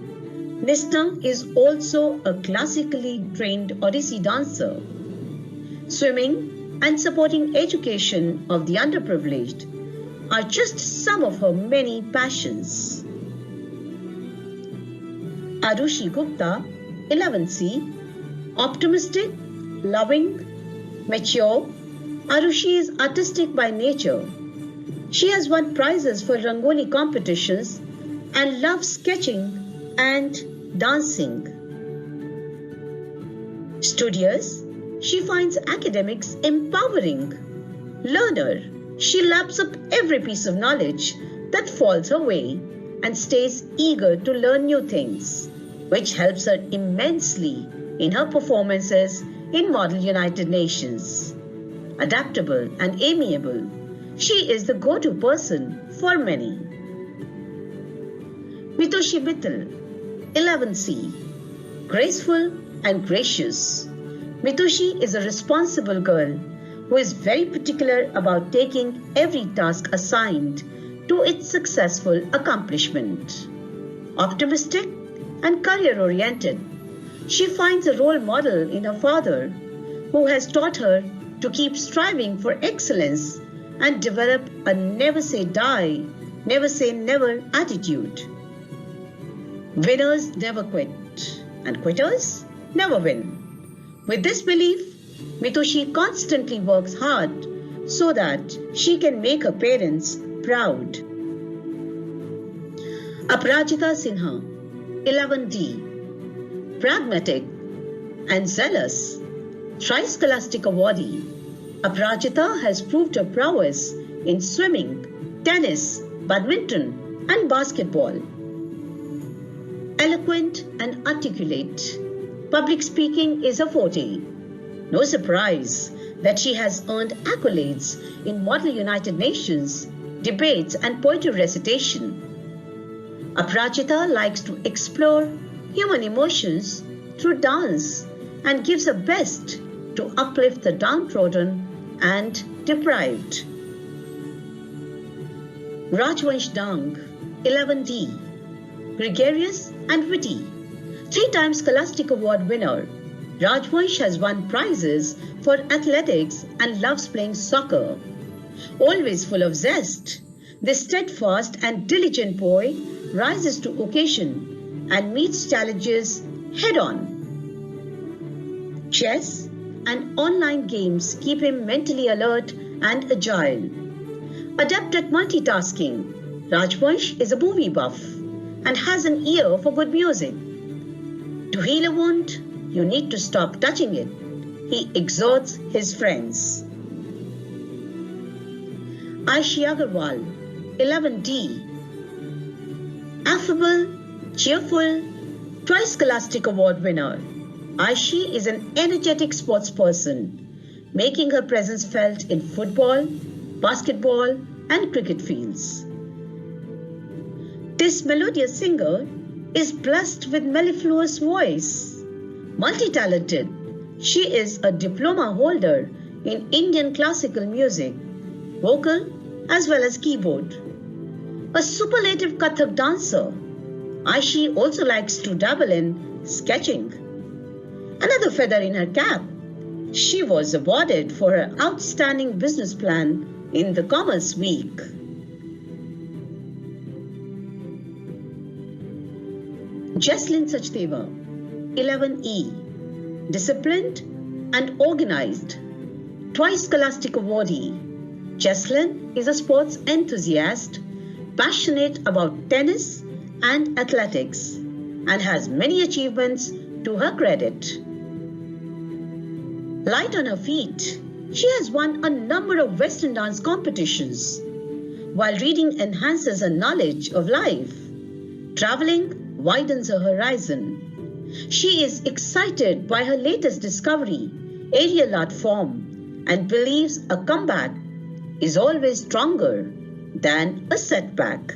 Nisna is also a classically trained Odissi dancer. Swimming and supporting education of the underprivileged are just some of her many passions. Arushi Gupta, 11C, optimistic, loving, mature. Arushi is artistic by nature. She has won prizes for Rangoli competitions and loves sketching and dancing. Studious, she finds academics empowering. Learner, she laps up every piece of knowledge that falls her way and stays eager to learn new things, which helps her immensely in her performances in Model United Nations. Adaptable and amiable, she is the go-to person for many. Mitushi Mittal, 11C, graceful and gracious. Mitushi is a responsible girl who is very particular about taking every task assigned to its successful accomplishment. Optimistic and career-oriented, she finds a role model in her father, who has taught her to keep striving for excellence and develop a never say die, never say never attitude. Winners never quit, and quitters never win. With this belief, Mitushi constantly works hard so that she can make her parents proud. Aparajita Sinha, 11D, pragmatic and zealous, thrice Scholastic Awardee. Aparajita has proved her prowess in swimming, tennis, badminton, and basketball. Eloquent and articulate, public speaking is her forte. No surprise that she has earned accolades in Model United Nations, debates, and poetry recitation. Aparajita likes to explore human emotions through dance and gives her best to uplift the downtrodden and deprived. Rajvansh Dang, 11D, gregarious and witty, 3-time Scholastic Award winner. Rajvansh has won prizes for athletics and loves playing soccer. Always full of zest, this steadfast and diligent boy rises to occasion and meets challenges head-on. Chess and online games keep him mentally alert and agile. Adept at multitasking, Rajvansh is a movie buff and has an ear for good music. To heal a wound, you need to stop touching it, he exhorts his friends. Aishi Agarwal, 11D. Affable, cheerful, twice Scholastic Award winner. Aishi is an energetic sports person, making her presence felt in football, basketball, and cricket fields. This melodious singer is blessed with mellifluous voice. Multi-talented, she is a diploma holder in Indian classical music, vocal as well as keyboard. A superlative Kathak dancer, Aishi also likes to dabble in sketching. Another feather in her cap, she was awarded for her outstanding business plan in the Commerce Week. Jesslyn Sachdeva, 11E, disciplined and organized, twice Scholastic Awardee. Jesslyn is a sports enthusiast, passionate about tennis and athletics, and has many achievements to her credit. Light on her feet, she has won a number of Western dance competitions. While reading enhances her knowledge of life, traveling widens her horizon. She is excited by her latest discovery, aerial art form, and believes a comeback is always stronger than a setback.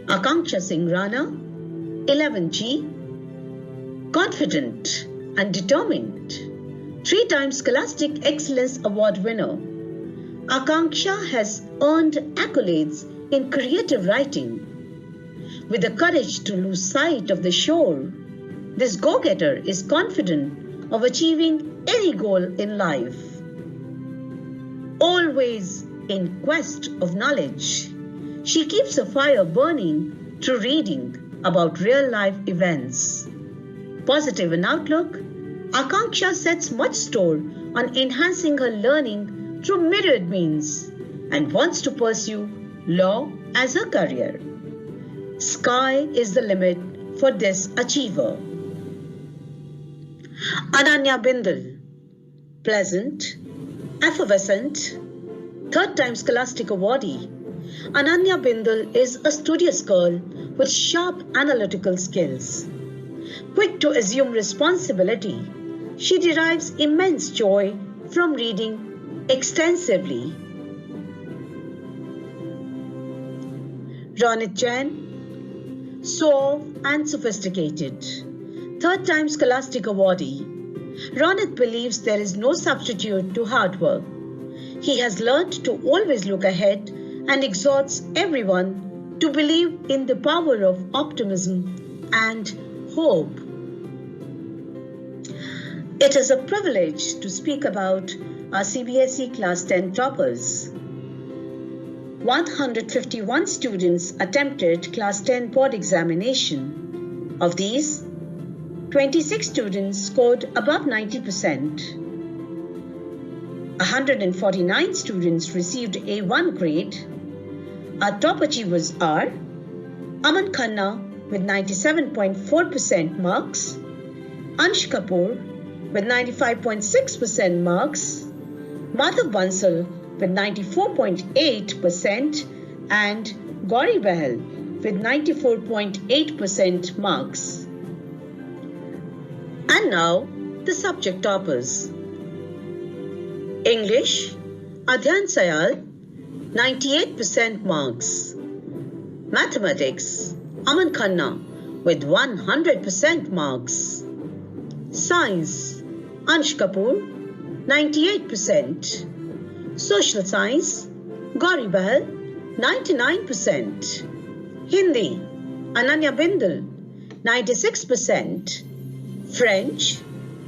Akanksha Singh Rana, 11G, confident and determined, 3-time Scholastic Excellence Award winner. Akanksha has earned accolades in creative writing. With the courage to lose sight of the shore, this go-getter is confident of achieving any goal in life. Always in quest of knowledge, she keeps a fire burning through reading about real-life events. Positive in outlook, Akanksha sets much store on enhancing her learning through myriad means and wants to pursue law as her career. Sky is the limit for this achiever. Ananya Bindal, pleasant, effervescent, 3rd-time Scholastic Awardee. Ananya Bindal is a studious girl with sharp analytical skills. Quick to assume responsibility, she derives immense joy from reading extensively. Ronit Jain, suave and sophisticated, 3rd-time Scholastic Awardee. Ronit believes there is no substitute to hard work. He has learned to always look ahead and exhorts everyone to believe in the power of optimism and hope. It is a privilege to speak about our CBSE Class 10 toppers. 151 students attempted Class 10 board examination. Of these, 26 students scored above 90%. 149 students received A1 grade. Our top achievers are Aman Khanna with 97.4% marks, Ansh Kapoor with 95.6% marks, Madhav Bansal with 94.8% and Gauri Bahal with 94.8% marks. And now, the subject toppers. English, Adhyan Sayal, 98% marks. Mathematics, Aman Khanna with 100% marks. Science, Ansh Kapoor, 98%. Social Science, Gauri Bahal, 99%. Hindi, Ananya Bindal, 96%. French,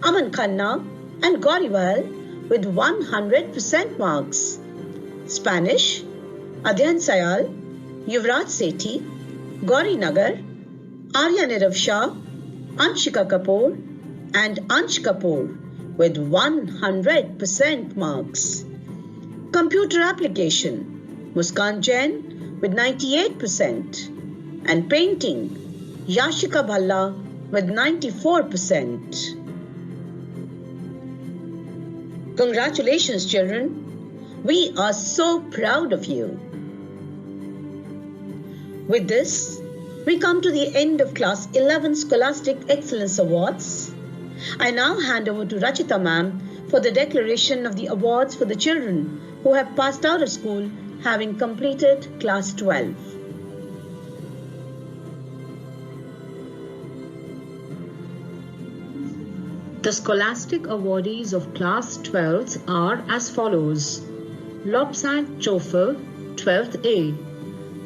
Aman Khanna and Gauri Bahal with 100% marks. Spanish, Adhyan Sayal, Yuvraj Sethi, Gauri Nagar, Arya Nirav Shah, Anshika Kapoor and Ansh Kapoor with 100% marks. Computer application, Muskan Jain with 98% and painting, Yashika Bhalla with 94%. Congratulations, children. We are so proud of you. With this, we come to the end of Class 11 Scholastic Excellence Awards. I now hand over to Rachita ma'am for the declaration of the awards for the children who have passed out of school having completed Class 12. The scholastic awardees of Class 12 are as follows. Lobsang Chofel, 12th A.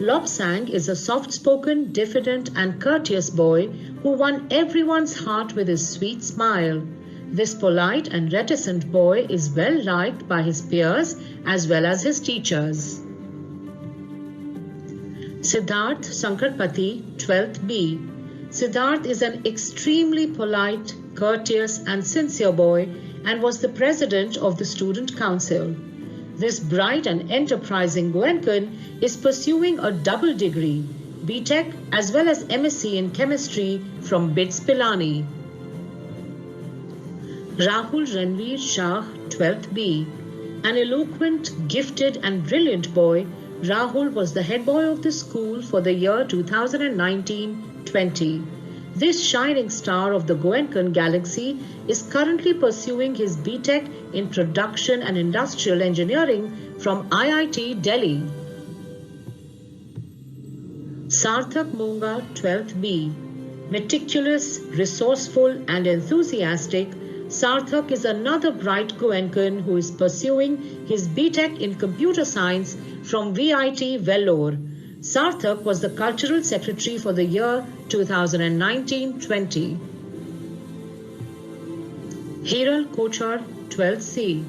Lobsang is a soft-spoken, diffident and courteous boy who won everyone's heart with his sweet smile. This polite and reticent boy is well liked by his peers as well as his teachers. Siddharth Sankarpati, 12th B. Siddharth is an extremely polite, courteous and sincere boy and was the president of the student council. This bright and enterprising Goenkan is pursuing a double degree, BTech as well as MSc in chemistry from BITS Pilani. Rahul Ranveer Shah, 12th B. An eloquent, gifted and brilliant boy, Rahul was the head boy of the school for the year 2019-20. This shining star of the Goenkan galaxy is currently pursuing his BTech in Production and Industrial Engineering from IIT Delhi. Sarthak Monga, 12th B. Meticulous, resourceful and enthusiastic, Sarthak is another bright Goenkan who is pursuing his BTech in Computer Science from VIT Vellore. Sarthak was the Cultural Secretary for the year 2019-20. Hiral Kochar, 12th C.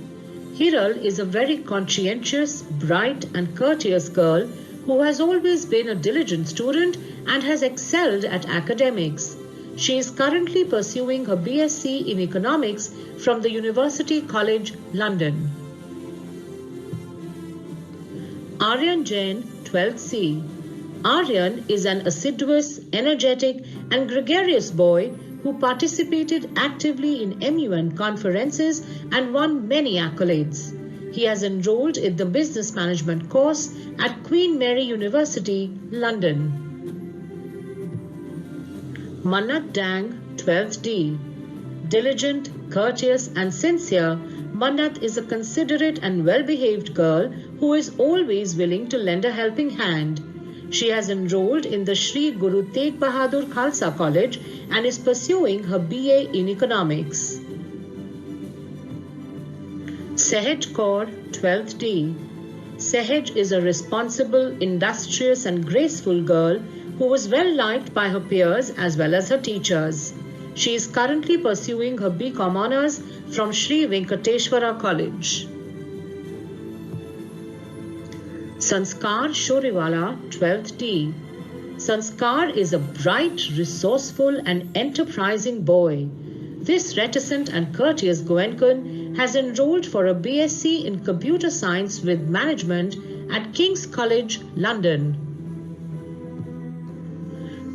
Hiral is a very conscientious, bright and courteous girl who has always been a diligent student and has excelled at academics. She is currently pursuing her BSc in Economics from the University College, London. Aryan Jain, 12th C. Aryan is an assiduous, energetic and gregarious boy who participated actively in MUN conferences and won many accolades. He has enrolled in the Business Management course at Queen Mary University, London. Mannat Dang, 12th D. Diligent, courteous and sincere, Mannat is a considerate and well-behaved girl who is always willing to lend a helping hand. She has enrolled in the Sri Guru Tegh Bahadur Khalsa College and is pursuing her BA in Economics. Sehaj Kaur, 12th D. Sehaj is a responsible, industrious and graceful girl who was well liked by her peers as well as her teachers. She is currently pursuing her BCom Honours from Sri Venkateshwara College. Sanskar Shoriwala, 12th D. Sanskar is a bright, resourceful and enterprising boy. This reticent and courteous Goenkan has enrolled for a BSc in Computer Science with Management at King's College, London.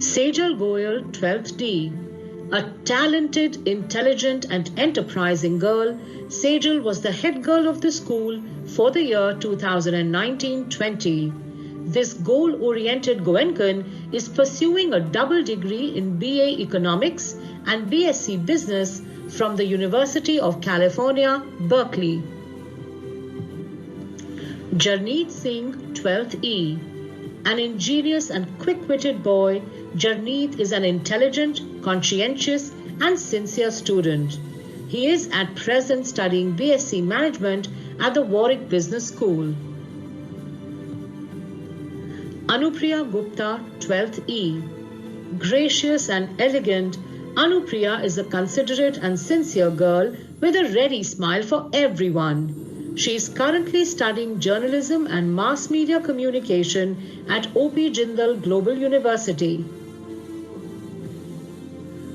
Sejal Goyal, 12th D. A talented, intelligent and enterprising girl, Sejal was the head girl of the school for the year 2019-20. This goal-oriented Goenkan is pursuing a double degree in BA Economics and BSc Business from the University of California, Berkeley. Jarneet Singh, 12th E. An ingenious and quick-witted boy, Jarneet is an intelligent, conscientious, and sincere student. He is at present studying BSc Management at the Warwick Business School. Anupriya Gupta, 12th E. Gracious and elegant, Anupriya is a considerate and sincere girl with a ready smile for everyone. She is currently studying journalism and mass media communication at O.P. Jindal Global University.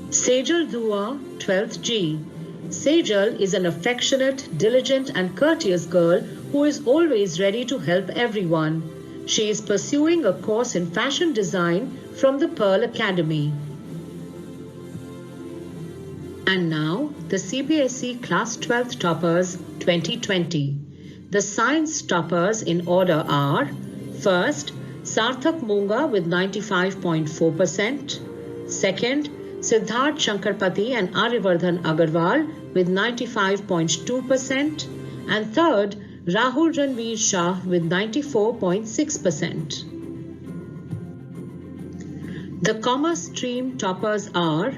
Sejal Dua, 12th G. Sejal is an affectionate, diligent, and courteous girl who is always ready to help everyone. She is pursuing a course in fashion design from the Pearl Academy. And now, the CBSE Class 12th Toppers 2020. The science toppers in order are: first, Sarthak Munga with 95.4%. Second, Siddharth Shankarpati and Aryavardhan Agarwal with 95.2%. And third, Rahul Ranveer Shah with 94.6%. The commerce stream toppers are: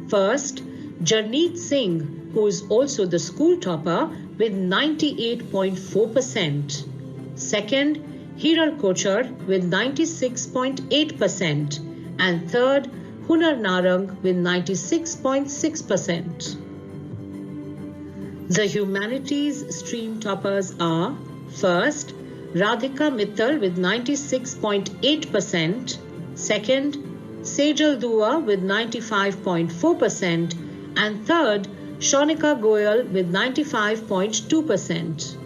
first, Jarneet Singh, who is also the school topper with 98.4%. Second, Hiral Kochar with 96.8%. And third, Hunar Narang with 96.6%. The humanities stream toppers are: first, Radhika Mittal with 96.8%. Second, Sejal Dua with 95.4%. And third, Shonika Goyal with 95.2%.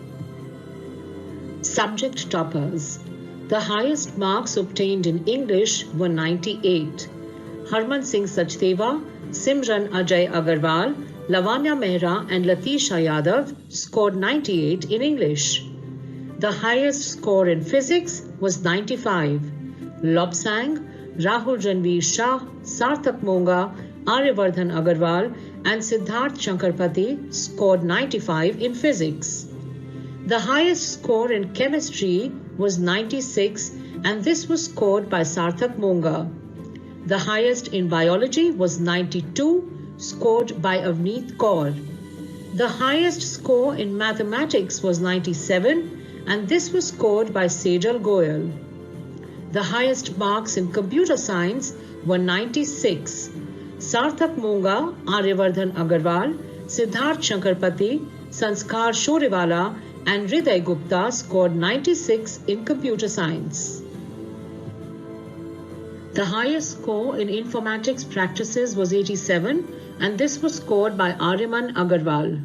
Subject toppers. The highest marks obtained in English were 98. Harman Singh Sachdeva, Simran Ajay Agarwal, Lavanya Mehra and Latisha Yadav scored 98 in English. The highest score in physics was 95. Lobsang, Rahul Ranveer Shah, Sarthak Monga, Aryavardhan Agarwal and Siddharth Shankarpati scored 95 in physics. The highest score in chemistry was 96 and this was scored by Sarthak Monga. The highest in biology was 92, scored by Avneet Kaur. The highest score in mathematics was 97 and this was scored by Sejal Goyal. The highest marks in computer science were 96. Sarthak Monga, Aryavardhan Agarwal, Siddharth Shankarpati, Sanskar Shoriwala and Hriday Gupta scored 96 in computer science. The highest score in informatics practices was 87 and this was scored by Aryaman Agarwal.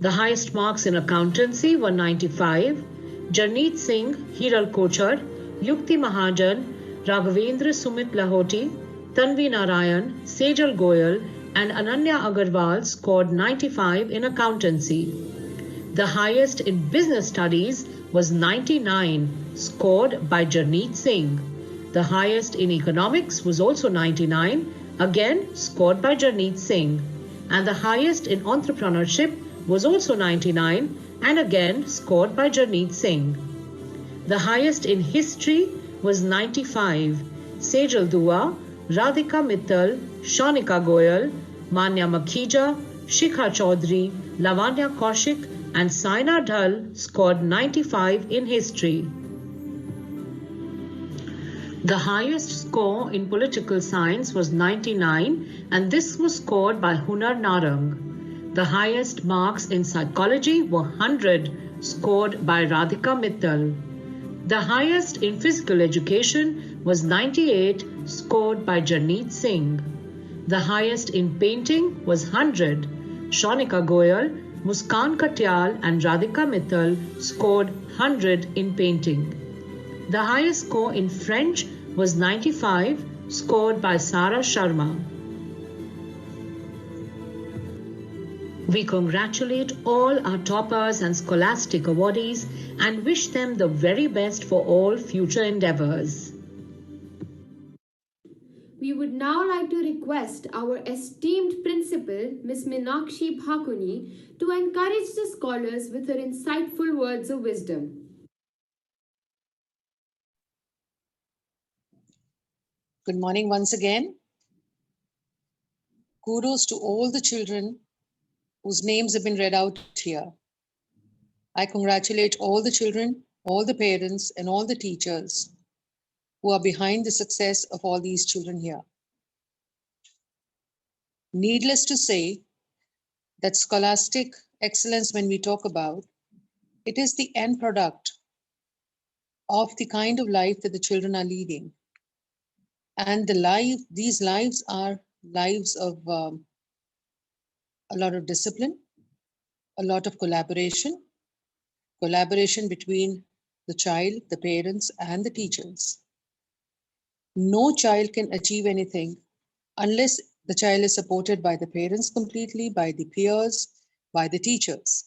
The highest marks in accountancy were 95. Jarneet Singh, Hiral Kochar, Yukti Mahajan, Raghavendra Sumit Lahoti, Tanvi Narayan, Sejal Goyal and Ananya Agarwal scored 95 in accountancy. The highest in business studies was 99, scored by Jarneet Singh. The highest in economics was also 99, again scored by Jarneet Singh. And the highest in entrepreneurship was also 99 and again scored by Jarneet Singh. The highest in history was 95. Sejal Dua, Radhika Mittal, Shonika Goyal, Manya Makhija, Shikha Chaudhary, Lavanya Kaushik and Saina Dhal scored 95 in history. The highest score in political science was 99 and this was scored by Hunar Narang. The highest marks in psychology were 100, scored by Radhika Mittal. The highest in physical education was 98, scored by Jarneet Singh. The highest in painting was 100. Shonika Goyal, Muskan Katyal and Radhika Mittal scored 100 in painting. The highest score in French was 95, scored by Sara Sharma. We congratulate all our toppers and scholastic awardees and wish them the very best for all future endeavors. We would now like to request our esteemed principal, Ms. Meenakshi Bhakuni, to encourage the scholars with her insightful words of wisdom. Good morning once again. Kudos to all the children whose names have been read out here. I congratulate all the children, all the parents, and all the teachers who are behind the success of all these children here. Needless to say that scholastic excellence, when we talk about, it is the end product of the kind of life that the children are leading. And these lives are lives of a lot of discipline, a lot of collaboration between the child, the parents, and the teachers. No child can achieve anything unless the child is supported by the parents completely, by the peers, by the teachers.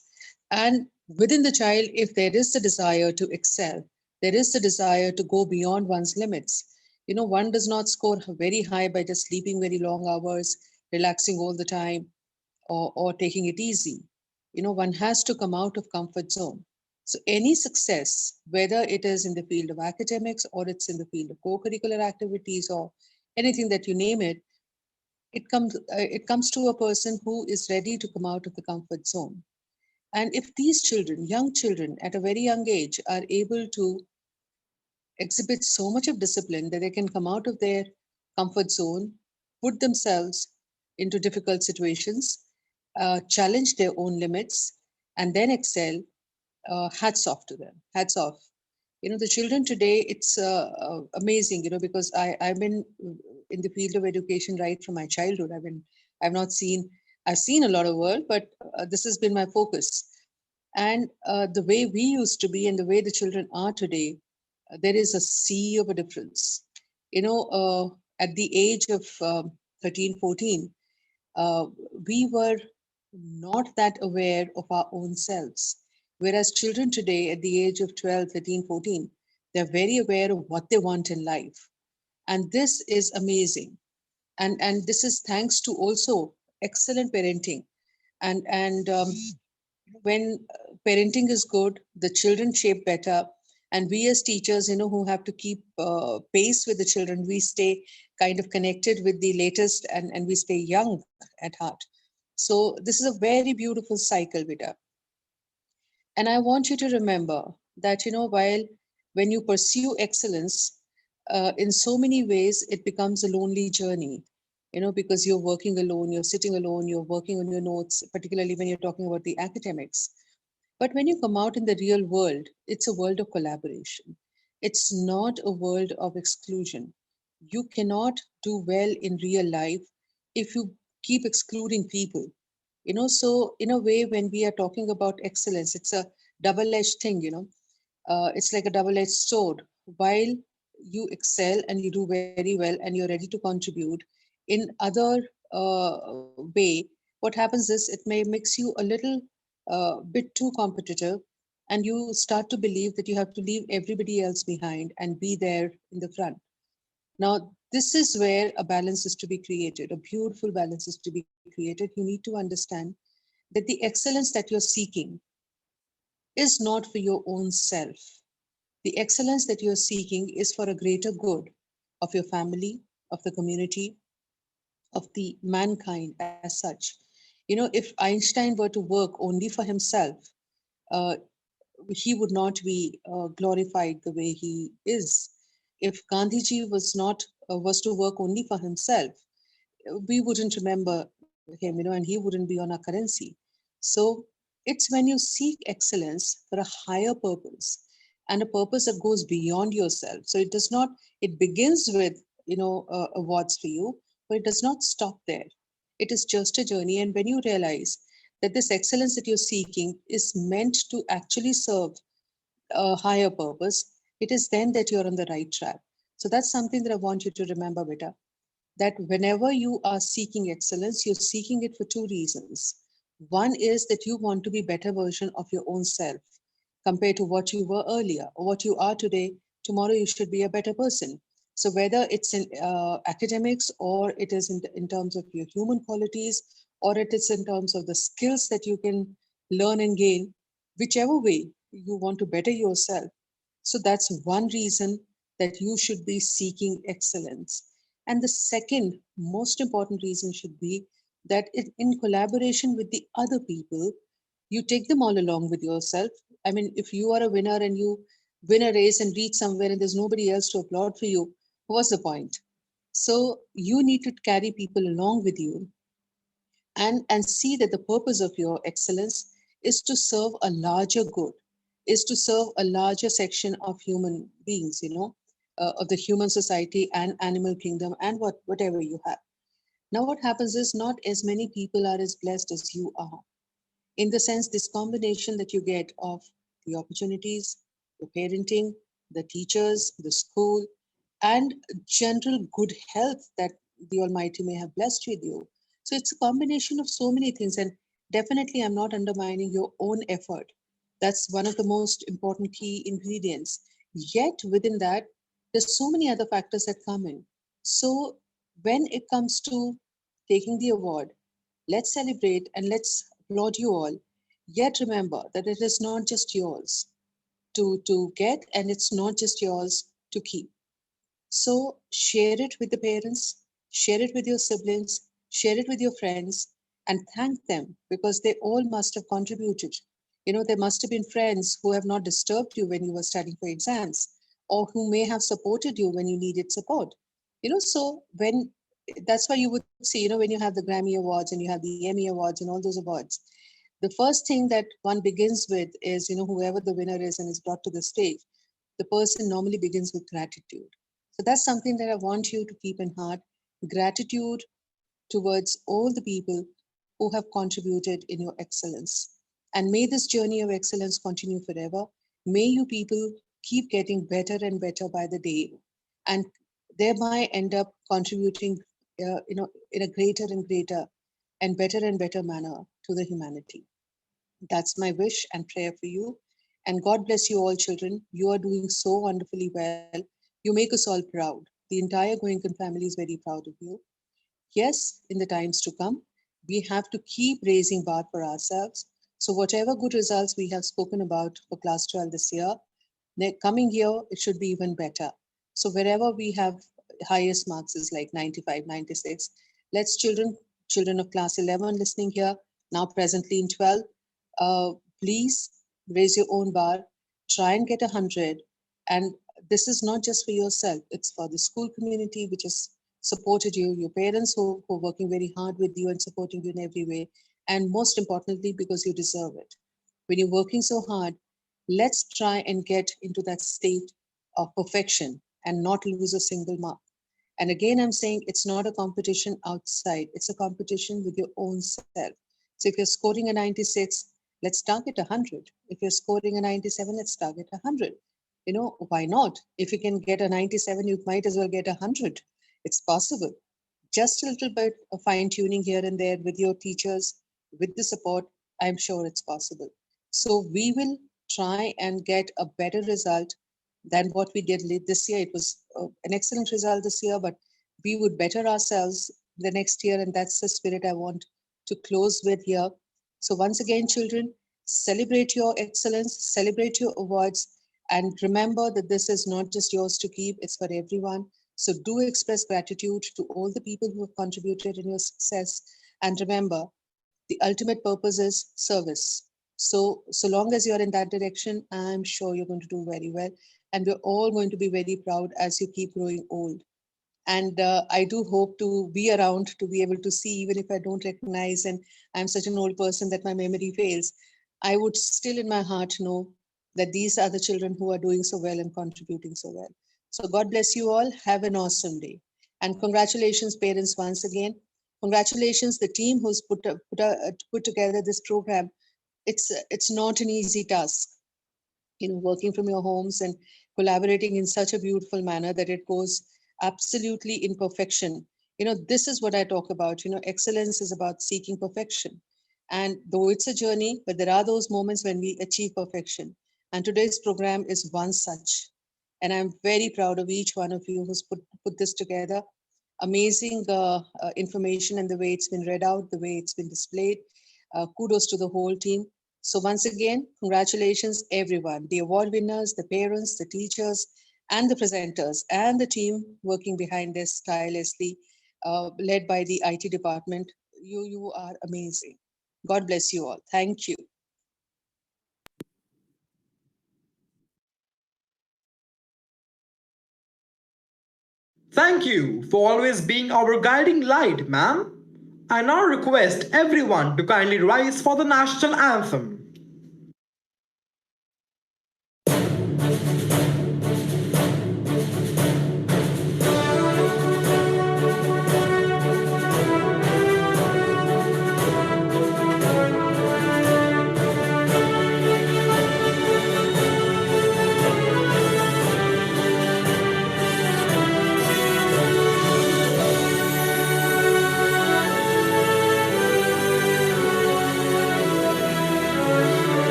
And within the child, if there is the desire to excel, there is the desire to go beyond one's limits. You know, one does not score very high by just sleeping very long hours, relaxing all the time, or taking it easy. You know, one has to come out of comfort zone. So any success, whether it is in the field of academics or it's in the field of co-curricular activities or anything that you name it, it comes to a person who is ready to come out of the comfort zone. And if these children, young children at a very young age, are able to exhibit so much of discipline that they can come out of their comfort zone, put themselves into difficult situations, challenge their own limits, and then excel, hats off to them. Hats off. You know, the children today, it's amazing, you know, because I've been in the field of education right from my childhood. I've seen a lot of world, but this has been my focus. And the way we used to be and the way the children are today, there is a sea of a difference. You know, at the age of 13, 14, we were not that aware of our own selves. Whereas children today at the age of 12, 13, 14, they're very aware of what they want in life. And this is amazing. And this is thanks to also excellent parenting. And when parenting is good, the children shape better. And we as teachers, you know, who have to keep pace with the children, we stay kind of connected with the latest and we stay young at heart. So this is a very beautiful cycle, Vida. And I want you to remember that, you know, when you pursue excellence, in so many ways, it becomes a lonely journey, you know, because you're working alone, you're sitting alone, you're working on your notes, particularly when you're talking about the academics. But when you come out in the real world, it's a world of collaboration. It's not a world of exclusion. You cannot do well in real life if you keep excluding people. You know, so in a way, when we are talking about excellence, it's a double-edged thing, you know. It's like a double-edged sword. While you excel and you do very well and you're ready to contribute in other way, what happens is it may makes you a little bit too competitive, and you start to believe that you have to leave everybody else behind and be there in the front. Now, this is where a balance is to be created, a beautiful balance is to be created. You need to understand that the excellence that you're seeking is not for your own self. The excellence that you're seeking is for a greater good of your family, of the community, of the mankind as such. You know, if Einstein were to work only for himself, he would not be glorified the way he is. If Gandhiji was to work only for himself, we wouldn't remember him, you know, and he wouldn't be on our currency. So it's when you seek excellence for a higher purpose and a purpose that goes beyond yourself. So it begins with, you know, awards for you, but it does not stop there. It is just a journey. And when you realize that this excellence that you're seeking is meant to actually serve a higher purpose, it is then that you're on the right track. So that's something that I want you to remember, Vita, that whenever you are seeking excellence, you're seeking it for two reasons. One is that you want to be better version of your own self compared to what you were earlier or what you are today. Tomorrow you should be a better person. So whether it's in academics or it is in terms of your human qualities or it is in terms of the skills that you can learn and gain, whichever way you want to better yourself. So that's one reason that you should be seeking excellence. And the second most important reason should be that in collaboration with the other people, you take them all along with yourself. I mean, if you are a winner and you win a race and reach somewhere and there's nobody else to applaud for you, what's the point? So you need to carry people along with you and see that the purpose of your excellence is to serve a larger good, is to serve a larger section of human beings, of the human society and animal kingdom and whatever you have. Now, what happens is not as many people are as blessed as you are. In the sense, this combination that you get of the opportunities, the parenting, the teachers, the school, and general good health that the Almighty may have blessed with you. So it's a combination of so many things. And definitely, I'm not undermining your own effort. That's one of the most important key ingredients. Yet, within that, there's so many other factors that come in. So, when it comes to taking the award, let's celebrate and let's applaud you all. Yet remember that it is not just yours to get and it's not just yours to keep. So share it with the parents, share it with your siblings, share it with your friends, and thank them because they all must have contributed. There must have been friends who have not disturbed you when you were studying for exams, or who may have supported you when you needed support. So when that's why you would see, when you have the Grammy Awards and you have the Emmy Awards and all those awards, the first thing that one begins with is, whoever the winner is and is brought to the stage, the person normally begins with gratitude. So that's something that I want you to keep in heart. Gratitude towards all the people who have contributed in your excellence. And may this journey of excellence continue forever. May you people keep getting better and better by the day and thereby end up contributing in a greater and greater and better manner to the humanity. That's my wish and prayer for you. And God bless you all, children. You are doing so wonderfully well. You make us all proud. The entire Goenkan family is very proud of you. Yes, in the times to come, we have to keep raising bar for ourselves. So whatever good results we have spoken about for class 12 this year, coming year, it should be even better. So wherever we have highest marks is like 95, 96, let's children of class 11 listening here, now presently in 12, please raise your own bar, try and get 100. And this is not just for yourself, it's for the school community, which has supported you, your parents who are working very hard with you and supporting you in every way. And most importantly, because you deserve it. When you're working so hard, let's try and get into that state of perfection and not lose a single mark. And again, I'm saying it's not a competition outside, it's a competition with your own self. So if you're scoring a 96, let's target 100. If you're scoring a 97, let's target 100. Why not? If you can get a 97, you might as well get 100. It's possible. Just a little bit of fine tuning here and there with your teachers, with the support, I'm sure it's possible. So we will try and get a better result than what we did this year. It was an excellent result this year, but we would better ourselves the next year. And that's the spirit I want to close with here. So once again, children, celebrate your excellence, celebrate your awards, and remember that this is not just yours to keep, it's for everyone. So do express gratitude to all the people who have contributed in your success. And remember, the ultimate purpose is service. So long as you're in that direction, I'm sure you're going to do very well. And we're all going to be very proud as you keep growing old. And I do hope to be around to be able to see, even if I don't recognize and I'm such an old person that my memory fails, I would still in my heart know that these are the children who are doing so well and contributing so well. So God bless you all. Have an awesome day. And congratulations, parents, once again. Congratulations, the team who's put together this program. It's not an easy task, working from your homes and collaborating in such a beautiful manner that it goes absolutely in perfection. This is what I talk about. Excellence is about seeking perfection. And though it's a journey, but there are those moments when we achieve perfection. And today's program is one such. And I'm very proud of each one of you who's put this together. Amazing information and the way it's been read out, the way it's been displayed. Kudos to the whole team. So once again, congratulations everyone, the award winners, the parents, the teachers, and the presenters, and the team working behind this tirelessly, led by the IT department. You are amazing. God bless you all. Thank you. Thank you for always being our guiding light, ma'am. I now request everyone to kindly rise for the national anthem.